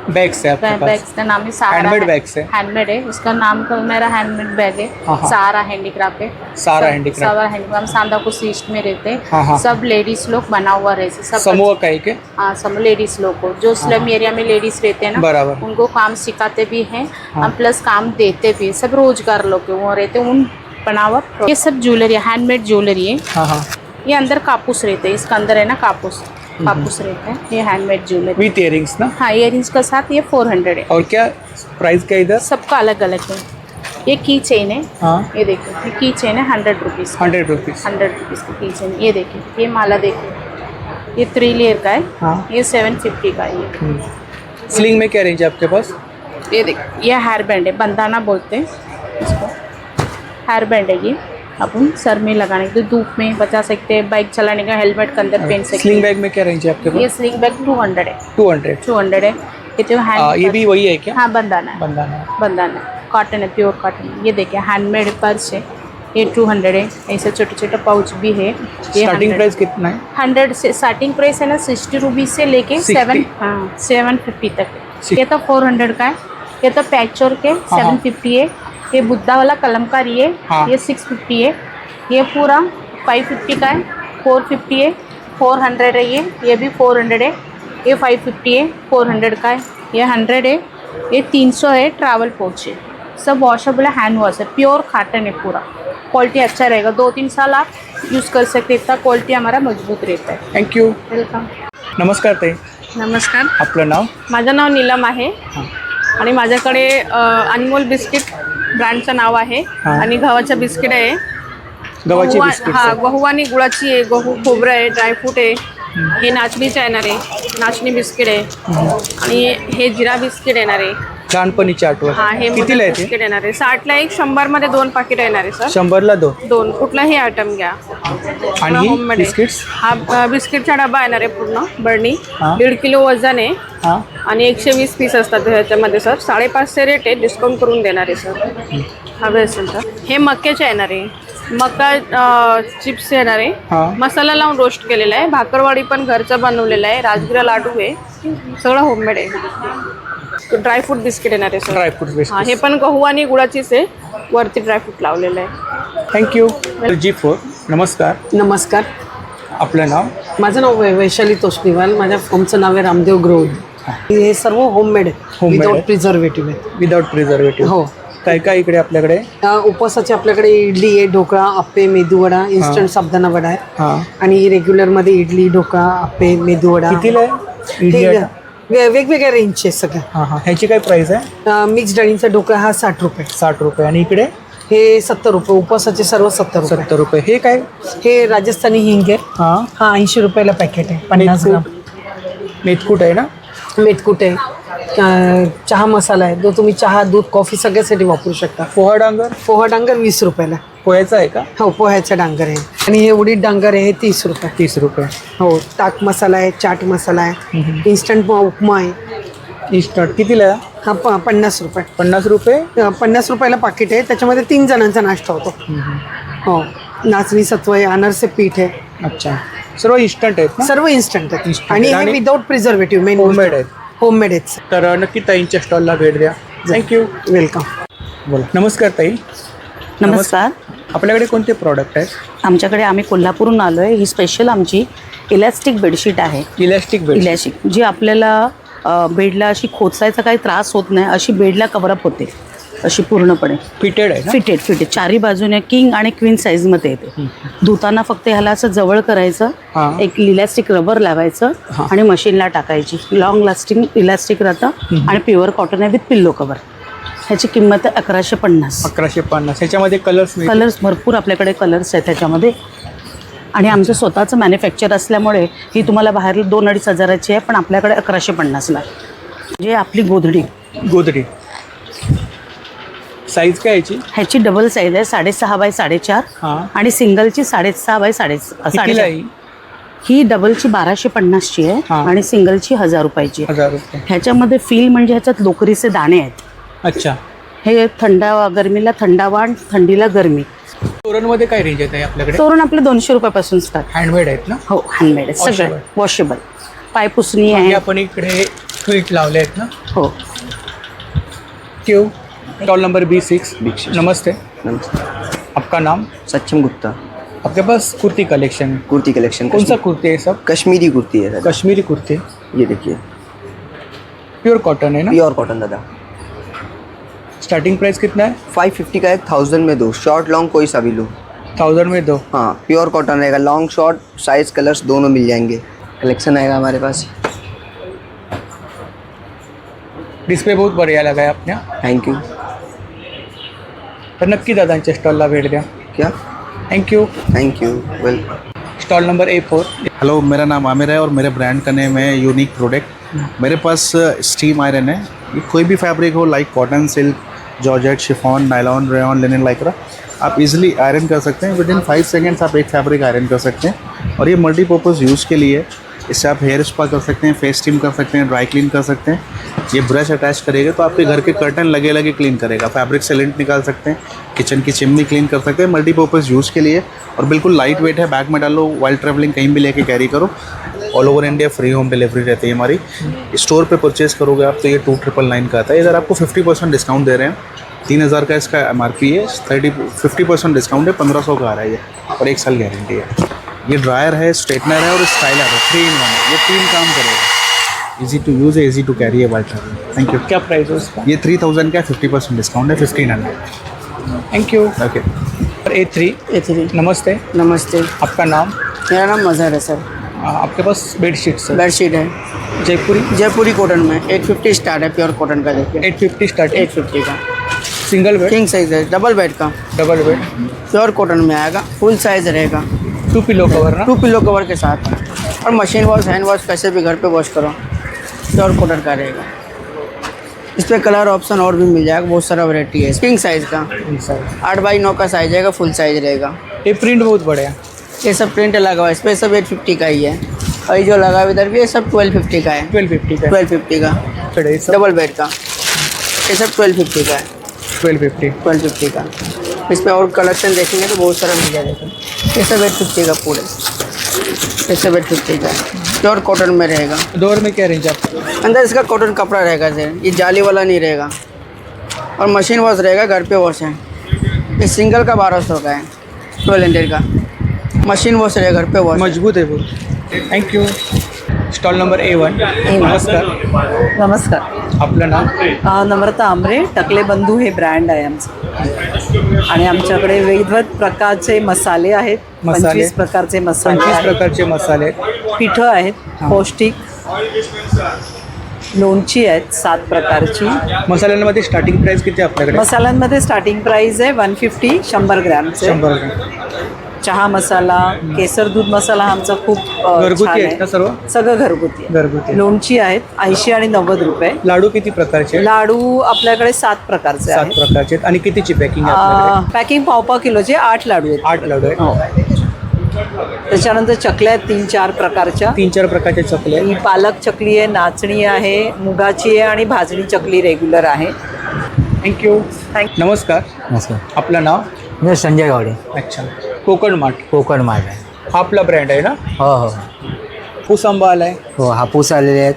बैग्स है आपके पास? बैग्स का नाम है सहारा. हैंडमेड बैग्स है? हैंडमेड है, उसका नाम का मेरा हैंडमेड बैग है. हाँ, हाँ। सहारा हैंडीक्राफ्ट है. सहारा हैंडीक्राफ्ट. सहारा हैंडीक्राफ्ट. हम सांदाकुछ ईस्ट में रहते हैं. हाँ, हाँ। सब लेडीज लोग बना हुआ रहते, सब समूह का एक है? हाँ, सब लेडीज लोग को जो स्लम एरिया में लेडीज रहते हैं ना, बराबर। उनको काम सिखाते भी हैं हाँ। और प्लस काम देते भी. सब रोजगार लोग के वो रहते हैं, उन बनावट. ये सब ज्वेलरी हैंडमेड ज्वेलरी है. हाँ हाँ. ये अंदर कापूस रहते हैं, इसका अंदर है ना कापूस रहता है. ये हैंडमेड ज्वेलरी विथ इयरिंग्स ना? हाँ, इयरिंग्स का साथ ये 400 है. और क्या प्राइस क्या इधर? सबका अलग अलग है. ये की चेन है. हाँ. ये देखिए, ये की चेन है 100 रुपीज़. 100 रुपीज़. 100 रुपीज़ की की चेन. ये देखिए, ये माला देखिए, ये 3 लेयर का है. हाँ. ये 750 का है. ये स्लिंग में क्या रेंज है आपके पास? ये देखिए, ये हेयर बैंड है, बंदाना बोलते हैं इसको. हेयर बैंड है ये, अपन सर में लगाने के, धूप में बचा सकते हैं, बाइक चलाने का हेलमेट के अंदर पहन सकते हैं. स्लिंग बैग में क्या रेंज है आपके ये पास? स्लिंग बैग 200 है. 200 है. ये तो हैंड. ये भी वही है क्या? हाँ, बंदाना है. बंदाना कॉटन है, प्योर कॉटन. ये देखिए, हैंडमेड पर्स है, ये 200 है. ऐसे छोटे छोटे पाउच भी है. ये स्टार्टिंग प्राइस कितना है? 100 से स्टार्टिंग प्राइस है ना, 60 रुपीज़ से लेके 750 तक. ये तो 400 का है. ये तो पैचवर्क के 750 है. ये बुद्धा वाला कलमकारी है. हाँ. ये 650 है. ये पूरा 550 का है. 450 है. 400 है. ये भी 400 है. ये 550 है. 400 का है. ये 100 है. ये 300 है. ट्रैवल पोच है. सब वॉशेबल है, हैंड वॉश है, प्योर कॉटन है पूरा. क्वालिटी अच्छा रहेगा, 2-3 साल आप यूज़ कर सकते. इतना क्वालिटी हमारा मजबूत रहता है. थँक्यू. वेलकम. नमस्कार ताई. नमस्कार, आपलं नाव? माझं नाव नीलम आहे आणि माझ्याकडे अनमोल बिस्किट ब्रँडचं नाव आहे आणि गव्हाचं बिस्किट आहे. गव्हाची बिस्किट. हा, गहू आणि गुळाची आहे, गहू खोबरं आहे, ड्रायफ्रूट आहे. हे नाचणीचं येणार आहे, नाचणी बिस्किट आहे आणि हे जिरा बिस्किट येणार आहे. लहानपणीची आठवण. हा, हे कितीला आहे ते? बिस्किट येणार आहे. 60ला 1, 100मध्ये 2 पाकिट येणार आहे सर. 100ला 2 कुठलाही आयटम घ्या. आणि ही होममेड आहे. बिस्किट्स? हा बिस्किटचा डबा येणार आहे पूर्ण बरणी. हा. 1.5 किलो वजन आहे. हां. आणि 120 पीस असतात ह्याच्यामध्ये सर. 550 रेट आहे, डिस्काउंट करून देणार आहे सर. हवे असेल तर. हे मक्याचे येणार आहे, मका चिप्स येणार आहे. हां. मसाला लावून रोस्ट केलेला आहे. भाकरवाडी पण घरचं बनवलेलं आहे. राजगिरा लाडू आहे, सगळं होममेड आहे. ड्रायफ्रूट बिस्किट येणार आहे सर. ड्रायफ्रूट हां, बिस्किट. हे पण गहू आणि गुळाचीच आहे, वरती ड्रायफ्रूट लावलेलं आहे. थँक्यू. G4. नमस्कार. नमस्कार, आपलं नाव? माझं नाव वैशाली तोष्णीवाल. माझ्या फॉर्मचं नाव आहे रामदेव ग्रोथ. हे सर्व होममेड आहे, Homemade विदाउट आहे. प्रिझर्वेटिव्ह आहे. Without preservative. हो. काय काय इकडे आपल्याकडे? उपवासाचे आपल्याकडे इडली आहे, ढोकळा, आप्पे, मेदूवडा, इन्स्टंट साबुदाणा वडा आहे. हां. आणि रेग्युलरमध्ये इडली, ढोकळा, आप्पे, मेदूवडा. कितीला आहे इडली? वेगवेगळ्या रेंजचे सगळं. हां हां. ह्याची काय प्राइस आहे? मिक्स डाळींचा ढोकळा हा 60 रुपये. 60 रुपये. आणि इकडे हे 70 रुपये. उपवासाचे सर्व 70 रुपये. 70 रुपये. हे काय? हे राजस्थानी हिंग आहे. हां. हा 80 रुपयाला पॅकेट आहे, 50 ग्राम. मेथकूट आहे ना? मेथकूट आहे, चहा मसाला आहे जो तुम्ही चहा दूध कॉफी सगळ्यासाठी वापरू शकता. पोहा डांगर 20 रुपयाला. पोह्याचा आहे का? हो, पोह्याचा डांगर आहे. आणि हे उडीद डांगर आहे, हे 30 रुपये. 30 रुपये. हो, ताक मसाला आहे, चाट मसाला आहे, इन्स्टंट उपमा आहे. इन्स्टंट कितीला? हा 50 रुपये. 50 रुपये? 50 रुपयाला पाकिट आहे. त्याच्यामध्ये 3 जणांचा नाश्ता होतो. हो, नाचणी सत्व आहे, अनारसे पीठ आहे. अच्छा, सर्व इन्स्टंट आहेत ना? सर्व इन्स्टंट आहेत. Instant आणि आणि हे विदाऊट प्रिझर्वेटिव्ह मेन होममेड आहेत. होममेड आहेत. तर नक्की ताईंच्या स्टॉलला भेट द्या. थँक्यू. वेलकम. बोला. नमस्कार ताई. नमस्कार. आपल्याकडे कोणते प्रॉडक्ट आहेत? आमच्याकडे आम्ही कोल्हापूरहून आलो आहे. ही स्पेशल आमची इलॅस्टिक बेडशीट आहे. इलॅस्टिक जी आपल्याला बेडला अशी खोचायचा काही त्रास होत नाही, अशी बेडला कव्हरअप होते, अशी पूर्णपणे फिटेड आहे. फिटेड चारी बाजूने किंग आणि क्वीन साईजमध्ये येते. धुताना फक्त ह्याला असं जवळ करायचं, एक इलॅस्टिक रबर लावायचं आणि मशीनला टाकायची. लॉंग लास्टिंग इलॅस्टिक राहतं आणि प्युअर कॉटन आहे विथ पिल्लो कवर. ह्याची किंमत आहे 1150. 1150. ह्याच्यामध्ये कलर्स भरपूर आपल्याकडे कलर्स आहेत त्याच्यामध्ये. आणि आमचं स्वतःचं मॅन्युफॅक्चर असल्यामुळे ही तुम्हाला बाहेर 2-2.5 हजाराची आहे, पण आपल्याकडे 1150ला. म्हणजे आपली गोधडी साईज काय याची? ह्याची डबल साईज आहे 6.5 बाय 4.5 आणि सिंगलची 6.5 बाय 4.5. ही डबलची 1250ची आहे आणि सिंगलची 1000 रुपयाची. ह्याच्यामध्ये फील म्हणजे ह्याच्यात लोकरीचे दाणे आहेत. अच्छा. हे गरमीला थंडावा आणि थंडीला गरमी. तोरणमध्ये काय रेंज आहे आपल्याकडे? तोरण आपले 200 रुपयापासून स्टार्ट. हँडमेड आहेत ना? हो, हँडमेड आहेत सगळं. वॉशेबल. पायपुसणी आहे. आपण इकडे क्विट लावले आहेत ना? हो. क्यों? Stall number B6. नमस्ते. आपका नाम? सचिन गुप्ता. आपके पास कुर्ती कलेक्शन? कुर्ती कलेक्शन. कौन सा कुर्ती है सब? कश्मीरी कुर्ती है. कश्मीरी कुर्ती. ये देखिए, प्योर कॉटन है ना? प्योर कॉटन दादा. स्टार्टिंग प्राइस कितना है? 550 का एक, 1000 में 2. शॉर्ट लॉन्ग कोई सा भी लो. 1000 में 2. हाँ, प्योर कॉटन रहेगा. लॉन्ग शॉर्ट साइज कलर्स दोनों मिल जाएंगे. कलेक्शन आएगा हमारे पास. डिस्प्ले बहुत बढ़िया लगा है आपने. Thank you. तर नक्की दादांच्या स्टॉलला भेट द्या. क्या? Thank you. Welcome. Stall number A4. Hello, मेरा नाम आमिर है और मेरे ब्रांड का नेम है यूनिक प्रोडक्ट. मेरे पास स्टीम आयरन है. ये कोई भी फैब्रिक हो, like cotton, silk, georgette, chiffon, nylon, rayon, linen, Lycra, आप इजीली आयरन कर सकते हैं. विदिन 5 सेकेंड्स आप एक फैब्रिक आयरन कर सकते हैं. और ये मल्टीपर्पज़ यूज़ के लिए. इससे आप हेयर स्पा कर सकते हैं, फेस स्टीम कर सकते हैं, ड्राई क्लीन कर सकते हैं. ये ब्रश अटैच करेगा तो आपके घर के कर्टन लगे क्लीन करेगा. फैब्रिक से लिंट निकाल सकते हैं, किचन की चिमनी क्लीन कर सकते हैं. मल्टीपर्पज़ यूज़ के लिए और बिल्कुल लाइट वेट है. बैग में डालो, वाइल ट्रैवलिंग कहीं भी लेके कैरी करो. All over India free home delivery रहती है हमारी. स्टोर पे परचेज़ करोगे आप तो ये 2999 का आता है. इधर आपको 50% डिस्काउंट दे रहे हैं. 3000 का इसका MRP है. 50% डिस्काउंट है. 1500 का आ रहा है ये और 1 साल गारंटी है. ये ड्रायर है, स्ट्रेटनर है और स्टाइलर है. 3 in 1 है. ये 3 काम करेगा. इजी टू यूज़ है, इजी टू कैरी है वाइल ट्रैवलिंग. Thank you. क्या प्राइस है उसका? ये 3000 का 50% डिस्काउंट है. 1500. Thank you. ओके. A3. नमस्ते. नमस्ते. आपका नाम? मेरा नाम मज़हर है सर. आपके पास बेडशीट्स है? बेडशीट है जयपुरी कॉटन में 850 स्टार्ट है. प्योर कॉटन का देखिए. 850 स्टार्ट. 850 का. Single bed? किंग साइज है. डबल बेड का. Double bed. प्योर कॉटन में आएगा. फुल साइज रहेगा. 2 पिलो कवर ना? 2 पिलो कवर के साथ. और मशीन वॉश, हैंड वॉश कैसे भी घर पे वॉश करो. प्योर कॉटन का रहेगा. इस पर कलर ऑप्शन और भी मिल जाएगा. बहुत सारा वैरायटी है. किंग साइज का 8x9 का साइज रहेगा. फुल साइज रहेगा. ये प्रिंट बहुत बढ़िया. ये सब प्रिंट लगा हुआ है. इस पर सब 850 का ही है. और ये जो लगा हुआ इधर भी ये सब 1250 का है. 1250 का. डबल बेड का ये सब 1250 का है. 1250 का. इस पर और कलेक्शन देखेंगे तो बहुत सारा मिल जाएगा. ये सब 850 का पूरे. ये सब 850 का प्योर कॉटन में रहेगा. डोर में क्या रेंज आपका? अंदर इसका कॉटन कपड़ा रहेगा सर. ये जाली वाला नहीं रहेगा. और मशीन वॉश रहेगा. घर पे वॉश है. ये सिंगल का 1200 का है. 1200 का. मशीन वॉश रहेगा. घर पे वॉश. मजबूत है वो. Thank you. Stall number A1. नमस्कार. नमस्कार. आपलं नाम? नम्रता आमरे. टकले बंधू हे ब्रँड आहे आमचं. आणि आमच्याकडे विविध प्रकारचे मसाले आहेत. 25 प्रकारचे मसाले. 25 प्रकारचे मसाले. पिठं आहेत पौष्टिक. लोणची आहेत 7 प्रकारची. मसाल्यांमध्ये स्टार्टिंग प्राइस किती आपल्याकडे? मसाल्यांमध्ये स्टार्टिंग प्राइस आहे 150 100 ग्रॅमचे. 100 ग्रॅम. चहा मसाला, केसर दूध मसाला हा आमचा खूप घरगुती छान आहेत ना सर्व? सगळं घरगुती आहे. घरगुती. लोणची आहेत 80 आणि 90 रुपये. लाडू किती प्रकारचे आहेत? लाडू आपल्याकडे 7 प्रकारचे 7 प्रकारचे आहेत. आणि कितीची पॅकिंग आहे आपल्याकडे? पॅकिंग पाव किलोचे 8 लाडू आहेत. 8 लाडू आहेत. हो. त्याच्यानंतर चकल्या आहेत 3-4 प्रकारच्या. 3-4 प्रकारच्या चकल्या. ही पालक चकली आहे, नाचणी आहे, मुगाची आहे आणि भाजणी चकली रेग्युलर आहे. थँक्यू. नमस्कार. नमस्कार. आपलं नाव? मी संजय गावडे. अच्छा. कोकण मार्ट. कोकण मार्ट आहे. हा आपला ब्रँड आहे ना? हो हो. हापूस आंबा आलाय. हो हापूस आलेले आहेत.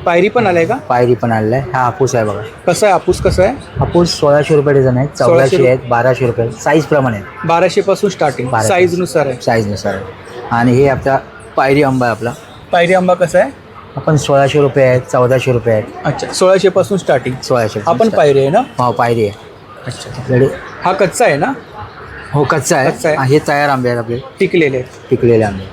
पायरी पण आलाय का? पायरी पण आलेला आहे. हा हापूस आहे बघा. कसं आहे हापूस? कसं आहे हापूस 1600 रुपये डझन आहेत, 1400 आहेत, 1200 रुपये साईज प्रमाणे आहेत. 1200 पासून स्टार्टिंग. साईज नुसार आहे. साईजनुसार आहे. आणि हे आपला पायरी आंबा आहे आपला. पायरी आंबा कसा आहे? आपण 1600 रुपये आहेत, 1400 रुपये आहेत. अच्छा. 1600 पासून स्टार्टिंग. 1600. आपण पायरी आहे ना? हो पायरी आहे. अच्छा. आपल्याकडे हा कच्चा आहे ना? हो कच्चा आहे. हे तयार आंबे आहेत आपले. टिकलेले आहेत. पिकलेले आंबे.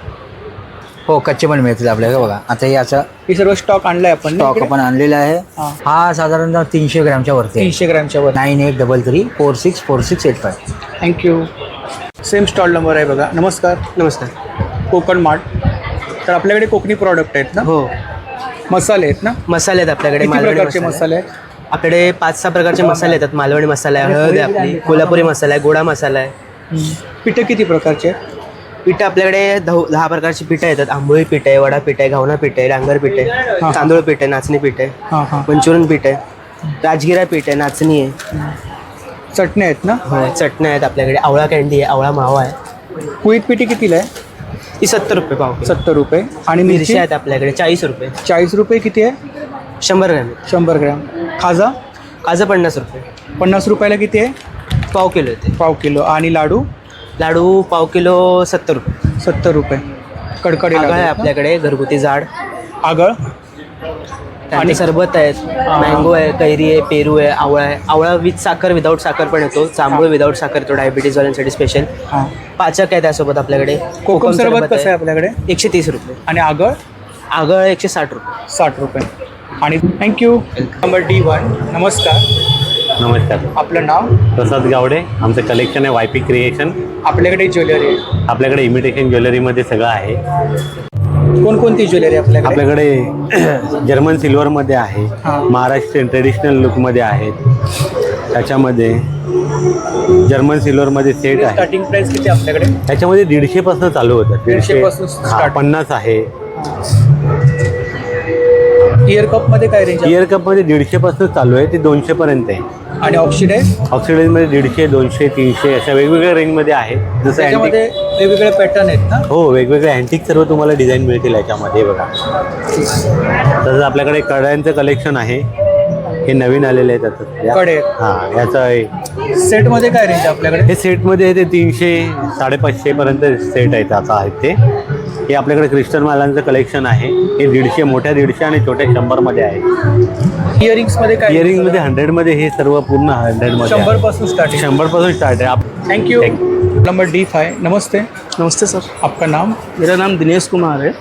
हो कच्चे पण मिळतील आपल्याला बघा. आता हे असं हे सर्व स्टॉक आणलाय आपण. स्टॉक आपण आणलेला आहे. हा साधारणतः 300 ग्रॅमच्या वरती. 300 ग्रॅमच्या वर. 9833464685. थँक्यू. सेम स्टॉल नंबर आहे बघा. नमस्कार. नमस्कार. कोकण मार्ट. तर आपल्याकडे कोकणी प्रॉडक्ट आहेत ना? हो. मसाले आहेत ना? मसाले आहेत आपल्याकडे. किती प्रकारचे मसाले आहेत? आपल्याकडे 5-6 प्रकारचे मसाले येतात. मालवणी मसाला आहे, हळद आहे आपली, कोल्हापुरी मसाला आहे, गोडा मसाला आहे. पिठं किती प्रकारचे आहेत? पिठं आपल्याकडे 10 प्रकारची पिठं येतात. आंबोळी पीठ आहे, वडा पीठ आहे, घावना पीठ आहे, डांगर पीठ आहे, तांदूळ पीठ आहे, नाचणी पीठ आहे, मंचुरियन पीठ आहे, राजगिरा पीठ आहे, नाचणी आहे. चटण्या आहेत ना? हो चटण्या आहेत आपल्याकडे. आवळा कँडी आहे, आवळा मावा आहे. कुळीत पिठी कितीला आहे? ही 70 रुपये पाव. 70 रुपये. आणि मिरची आहेत आपल्याकडे 40 रुपये. 40 रुपये किती आहे? 100 ग्रॅम. 100 ग्रॅम. खाजा? खाजा 50 रुपये. 50 रुपयाला किती आहे? पाव किलो येते. पाव किलो. आणि लाडू? लाडू पाव किलो 70 रुपये. 70 रुपये. कडकडे आगळ आहे आपल्याकडे घरगुती जाड. आगळ आणि सरबत आहेत, मँगो आहे, कैरी आहे, पेरू आहे, आवळा आहे. आवळा विथ साखर, विदाऊट साखर पण येतो. जांभूळ विदाऊट साखर येतो, डायबिटीजवाल्यांसाठी स्पेशल. पाचक आहे त्यासोबत आपल्याकडे. कोकम सरबत कसं आहे आपल्याकडे? 130 रुपये. आणि आगळ? आगळ 160 रुपये. 60 रुपये. आणि थँक्यू. Number D1. नमस्कार. नमस्कार. आपलं नाव? प्रसाद गावडे. आमचं कलेक्शन आहे YP क्रिएशन. आपल्याकडे ज्वेलरी आहे? आपल्याकडे इमिटेशन ज्वेलरीमध्ये सगळं आहे. कोणकोणती ज्वेलरी आपल्याकडे? आपल्याकडे जर्मन सिल्वरमध्ये आहे, महाराष्ट्रीयन ट्रेडिशनल लुकमध्ये आहेत. त्याच्यामध्ये जर्मन सिल्वरमध्ये सेट आहे. स्टार्टिंग प्राइस किती आपल्याकडे? त्याच्यामध्ये 150 पासून चालू होतं. 150 पासून 50 आहे. इयर कप मध्ये काय रेंज? इयर कप मध्ये 150 पासून चालू आहे ते 200 पर्यंत आहे. आणि ऑक्सिडाइज? ऑक्सिडाइज मध्ये 150, 200, 300 अशा वेगवेगळ्या रेंज मध्ये आहे. जसं त्याच्यामध्ये वेगवेगळे पॅटर्न आहेत ना? हो वेगवेगळे अँटिक सर्व तुम्हाला डिझाईन मिळतील याच्यामध्ये बघा. तसंच आपल्याकडे कड्यांचं कलेक्शन आहे. हे नवीन आलेले आहेत आता. कडे? हां याचा सेट मध्ये काय रेंज आपल्याकडे? हे सेटमध्ये ते 300, 550 पर्यंत सेट आहेत आता आहेत ते. हे आपल्याकडे क्रिस्टल मालांचं कलेक्शन आहे. हे 150, मोठ्या 150 आणि छोट्या 100 मध्ये आहे. इयरिंग्स मध्ये काय? इयरिंग मध्ये 100 मध्ये हे सर्व पूर्ण 100 मध्ये 100 पासून स्टार्ट. 100 पासून स्टार्ट है. Thank you. Number D5. Namaste. Namaste sir. आपका नाम? मेरा नाम दिनेश कुमार है.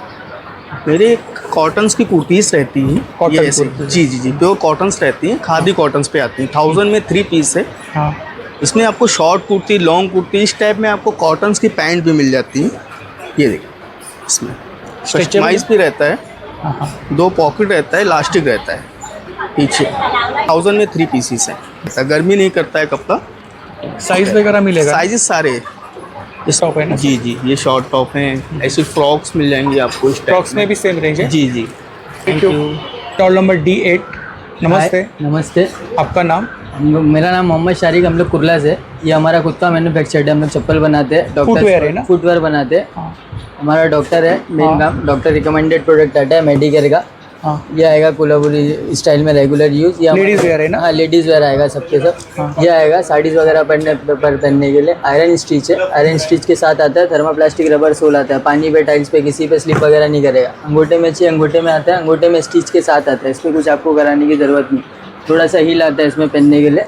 मेरे कॉटन्स की कुर्तीस रहती हैं. कॉटन ऐसे जी जी जी प्योर कॉटन्स रहती हैं. खादी कॉटन्स पे आती हैं. 1000 में 3 पीस है. हाँ. इसमें आपको शॉर्ट कुर्ती, लॉन्ग कुर्ती, इस टाइप में आपको कॉटन्स की पैंट भी मिल जाती हैं. ये देखिए इसमें कस्टमाइज भी रहता है. 2 पॉकेट रहता है, इलास्टिक रहता है पीछे. 1000 में 3 पीसीस है. गर्मी नहीं करता है कपड़ा. साइज वगैरह मिलेगा? साइजेस सारे टॉप है ना? जी जी ये शॉर्ट टॉप हैं. ऐसे फ्रॉक्स मिल जाएंगी आपको. फ्रॉक्स में भी सेम रेंज है? जी जी. Thank you. Stall number D8. नमस्ते. नमस्ते. आपका नाम? मेरा नाम मोहम्मद शारिक. हम लोग कुर्ला से. ये हमारा खुद का मैन्युफैक्चर्ड है. हम लोग चप्पल बनाते हैं. फुटवेयर है ना? फुटवेयर बनाते हैं. हमारा डॉक्टर है मेन काम. डॉक्टर रिकमेंडेड प्रोडक्ट आता है मेडिकेयर का. ये आएगा कोल्हापुरी स्टाइल में रेगुलर यूज. ये लेडीज वेयर है ना? हाँ लेडीज वेयर आएगा सबके सब. ये आएगा साड़ीज वगैरह पहनने के लिए. आयरन स्टिच है. आयरन स्टिच के साथ आता है थर्मोप्लास्टिक रबर सोल आता है. पानी पे, टाइल्स पे, किसी पे स्लिप वगैरह नहीं करेगा. अंगूठे में चाहिए अंगूठे में आता है. अंगूठे में स्टिच के साथ आता है. इसमें कुछ आपको कराने की ज़रूरत नहीं. थोड़ा सा हील आता है इसमें पहनने के लिए.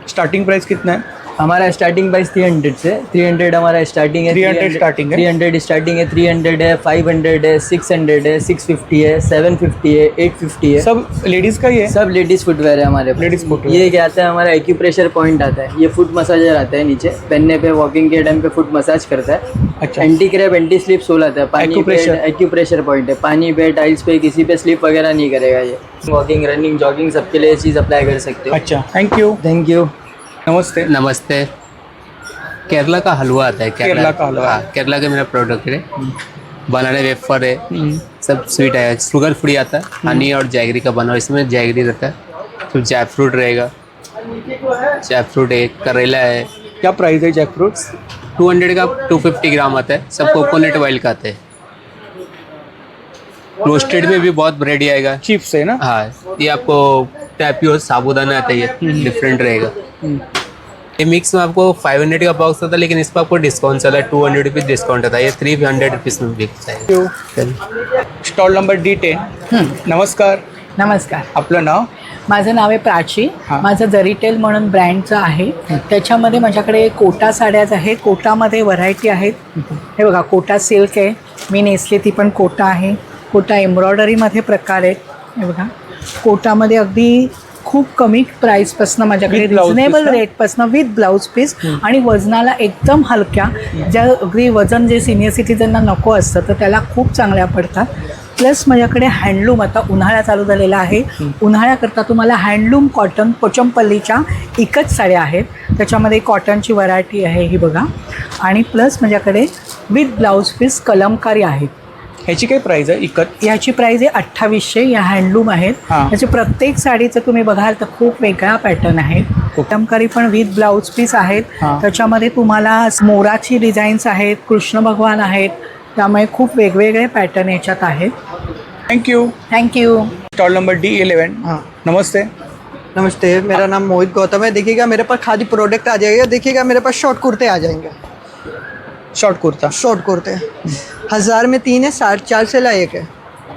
स्टार्टिंग प्राइस कितना है? हमारा स्टार्टिंग प्राइस 300 से 300 हमारा स्टार्टिंग है 300 स्टार्टिंग है 300 स्टार्टिंग है 300 है 500 है 600 है 650 है 750 है 850 है सब लेडीज का ही है सब लेडीज फुटवेयर है हमारे लेडीज फुटवेयर ये क्या आता है हमारा एक्यूप्रेशर पॉइंट आता है ये फुट मसाजर आता है नीचे पहनने पे वॉकिंग के टाइम पे फुट मसाज करता है अच्छा anti cramp anti slip sole आता है पानी पे एक्यूप्रेशर पॉइंट है पानी पे टाइल्स पे किसी पे स्लिप वगैरह नहीं करेगा ये वॉकिंग रनिंग जॉगिंग सबके लिए ये चीज़ अप्लाई कर सकते हो अच्छा थैंक यू नमस्ते नमस्ते केरला का हलवा आता है केरला का हलवा। हाँ, केरला का मेरा प्रोडक्ट है बनाना वेफर है सब स्वीट है शुगर फ्री आता है हनी और जैगरी का बना इसमें जैगरी रहता है फिर जैक फ्रूट रहेगा जैक फ्रूट है करेला है क्या प्राइस है जैक फ्रूट्स 200 का 250 ग्राम आता है सब कोकोनट ऑयल का आता है रोस्टेड में भी बहुत वैरायटी आएगा चिप्स है ना हाँ ये आपको टैपियो साबूदाना आता है ये डिफरेंट रहेगा ये मिक्स में आपको 500 का बॉक्स होता है लेकिन इस पर आपको डिस्काउंट चला है 200 रुपीज़ डिस्काउंट आता है ये 300 रुपीज़ में बिकता है स्टॉल नंबर D10 नमस्कार नमस्कार आपलं नाव माझं नाव आहे प्राची माझं जरीटेल म्हणून ब्रँडचं आहे त्याच्यामध्ये माझ्याकडे कोटा साड्याच आहेत कोटामध्ये व्हरायटी आहेत हे बघा कोटा सिल्क आहे मी नेसले ती पण कोटा आहे कोटा एम्ब्रॉयडरीमध्ये प्रकार आहेत हे बघा कोटामध्ये अगदी खूप कमी प्राईसपासून माझ्याकडे रिजनेबल रेटपासून विथ ब्लाऊज पीस आणि वजनाला एकदम हलक्या ज्या अगदी वजन जे सिनियर सिटीजनना नको असतं तर त्याला खूप चांगल्या पडतात प्लस माझ्याकडे हँडलूम आता उन्हाळा चालू झालेला आहे उन्हाळ्याकरता तुम्हाला हँडलूम कॉटन पोचमपल्लीच्या एकच साड्या आहेत त्याच्यामध्ये कॉटनची व्हरायटी आहे ही बघा आणि प्लस माझ्याकडे विथ ब्लाऊज पीस कलमकारी आहेत ह्याची काय प्राइस आहे इकत ह्याची प्राइस आहे 2800 या हँडलूम आहेत ह्याची प्रत्येक साडीचं तुम्ही बघाल तर खूप वेगळा पॅटर्न आहे कलमकारी पण विथ ब्लाऊज पीस आहेत त्याच्यामध्ये तुम्हाला मोराची डिझाईन्स आहेत कृष्ण भगवान आहेत त्यामुळे खूप वेगवेगळे पॅटर्न याच्यात आहेत thank you stall number D11 नमस्ते नमस्ते मेरा नाम मोहित गौतम है देखिएगा मेरे पास खादी प्रोडक्ट आ जाएगा देखिएगा मेरे पास शॉर्ट कुर्ते आ जाएंगे शॉर्ट कुर्ते 1000 में 3 है 450 से ला 1 है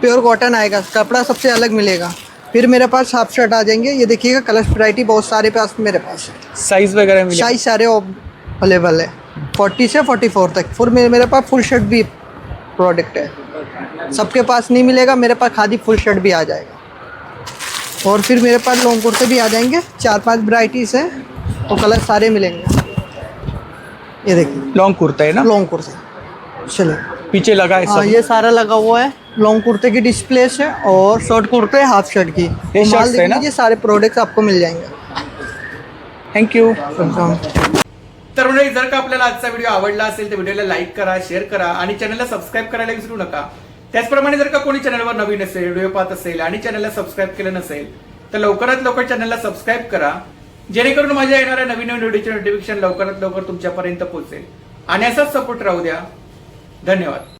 प्योर कॉटन आएगा कपड़ा सबसे अलग मिलेगा फिर मेरे पास हाफ शर्ट आ जाएंगे ये देखिएगा कलर वैरायटी बहुत सारे पास मेरे पास साइज वगैरह साइज सारे अवेलेबल है 40 से 44 तक फिर मेरे पास फुल शर्ट भी प्रोडक्ट है सबके पास नहीं मिलेगा मेरे पास खादी फुल शर्ट भी आ जाएगा और फिर मेरे पास लॉन्ग कुर्ते भी आ जाएंगे 4-5 वैराइटीज है और कलर सारे मिलेंगे ये देखिए लॉन्ग कुर्ता है ना लॉन्ग कुर्ता चलो पीछे लगा है सब ये सारा लगा हुआ है लॉन्ग कुर्ते की डिस्प्ले है और शॉर्ट कुर्ते हाफ शर्ट की ये शर्ट्स है ना ये सारे प्रोडक्ट्स आपको मिल जाएंगे थैंक यू तर मंडळी जर का आपल्याला आजचा व्हिडिओ आवडला असेल तर व्हिडिओला लाईक करा शेअर करा आणि चॅनलला सबस्क्राईब करायला विसरू नका त्याचप्रमाणे जर का कोणी चॅनलवर नवीन असेल व्हिडिओ पाहत असेल आणि चॅनलला सबस्क्राईब केलं नसेल तर लवकरात लवकर चॅनलला सबस्क्राईब करा जेणेकरून माझ्या येणाऱ्या नवीन व्हिडिओचे नोटिफिकेशन लवकरात लवकर तुमच्यापर्यंत पोहोचेल आणि असाच सपोर्ट राहू द्या धन्यवाद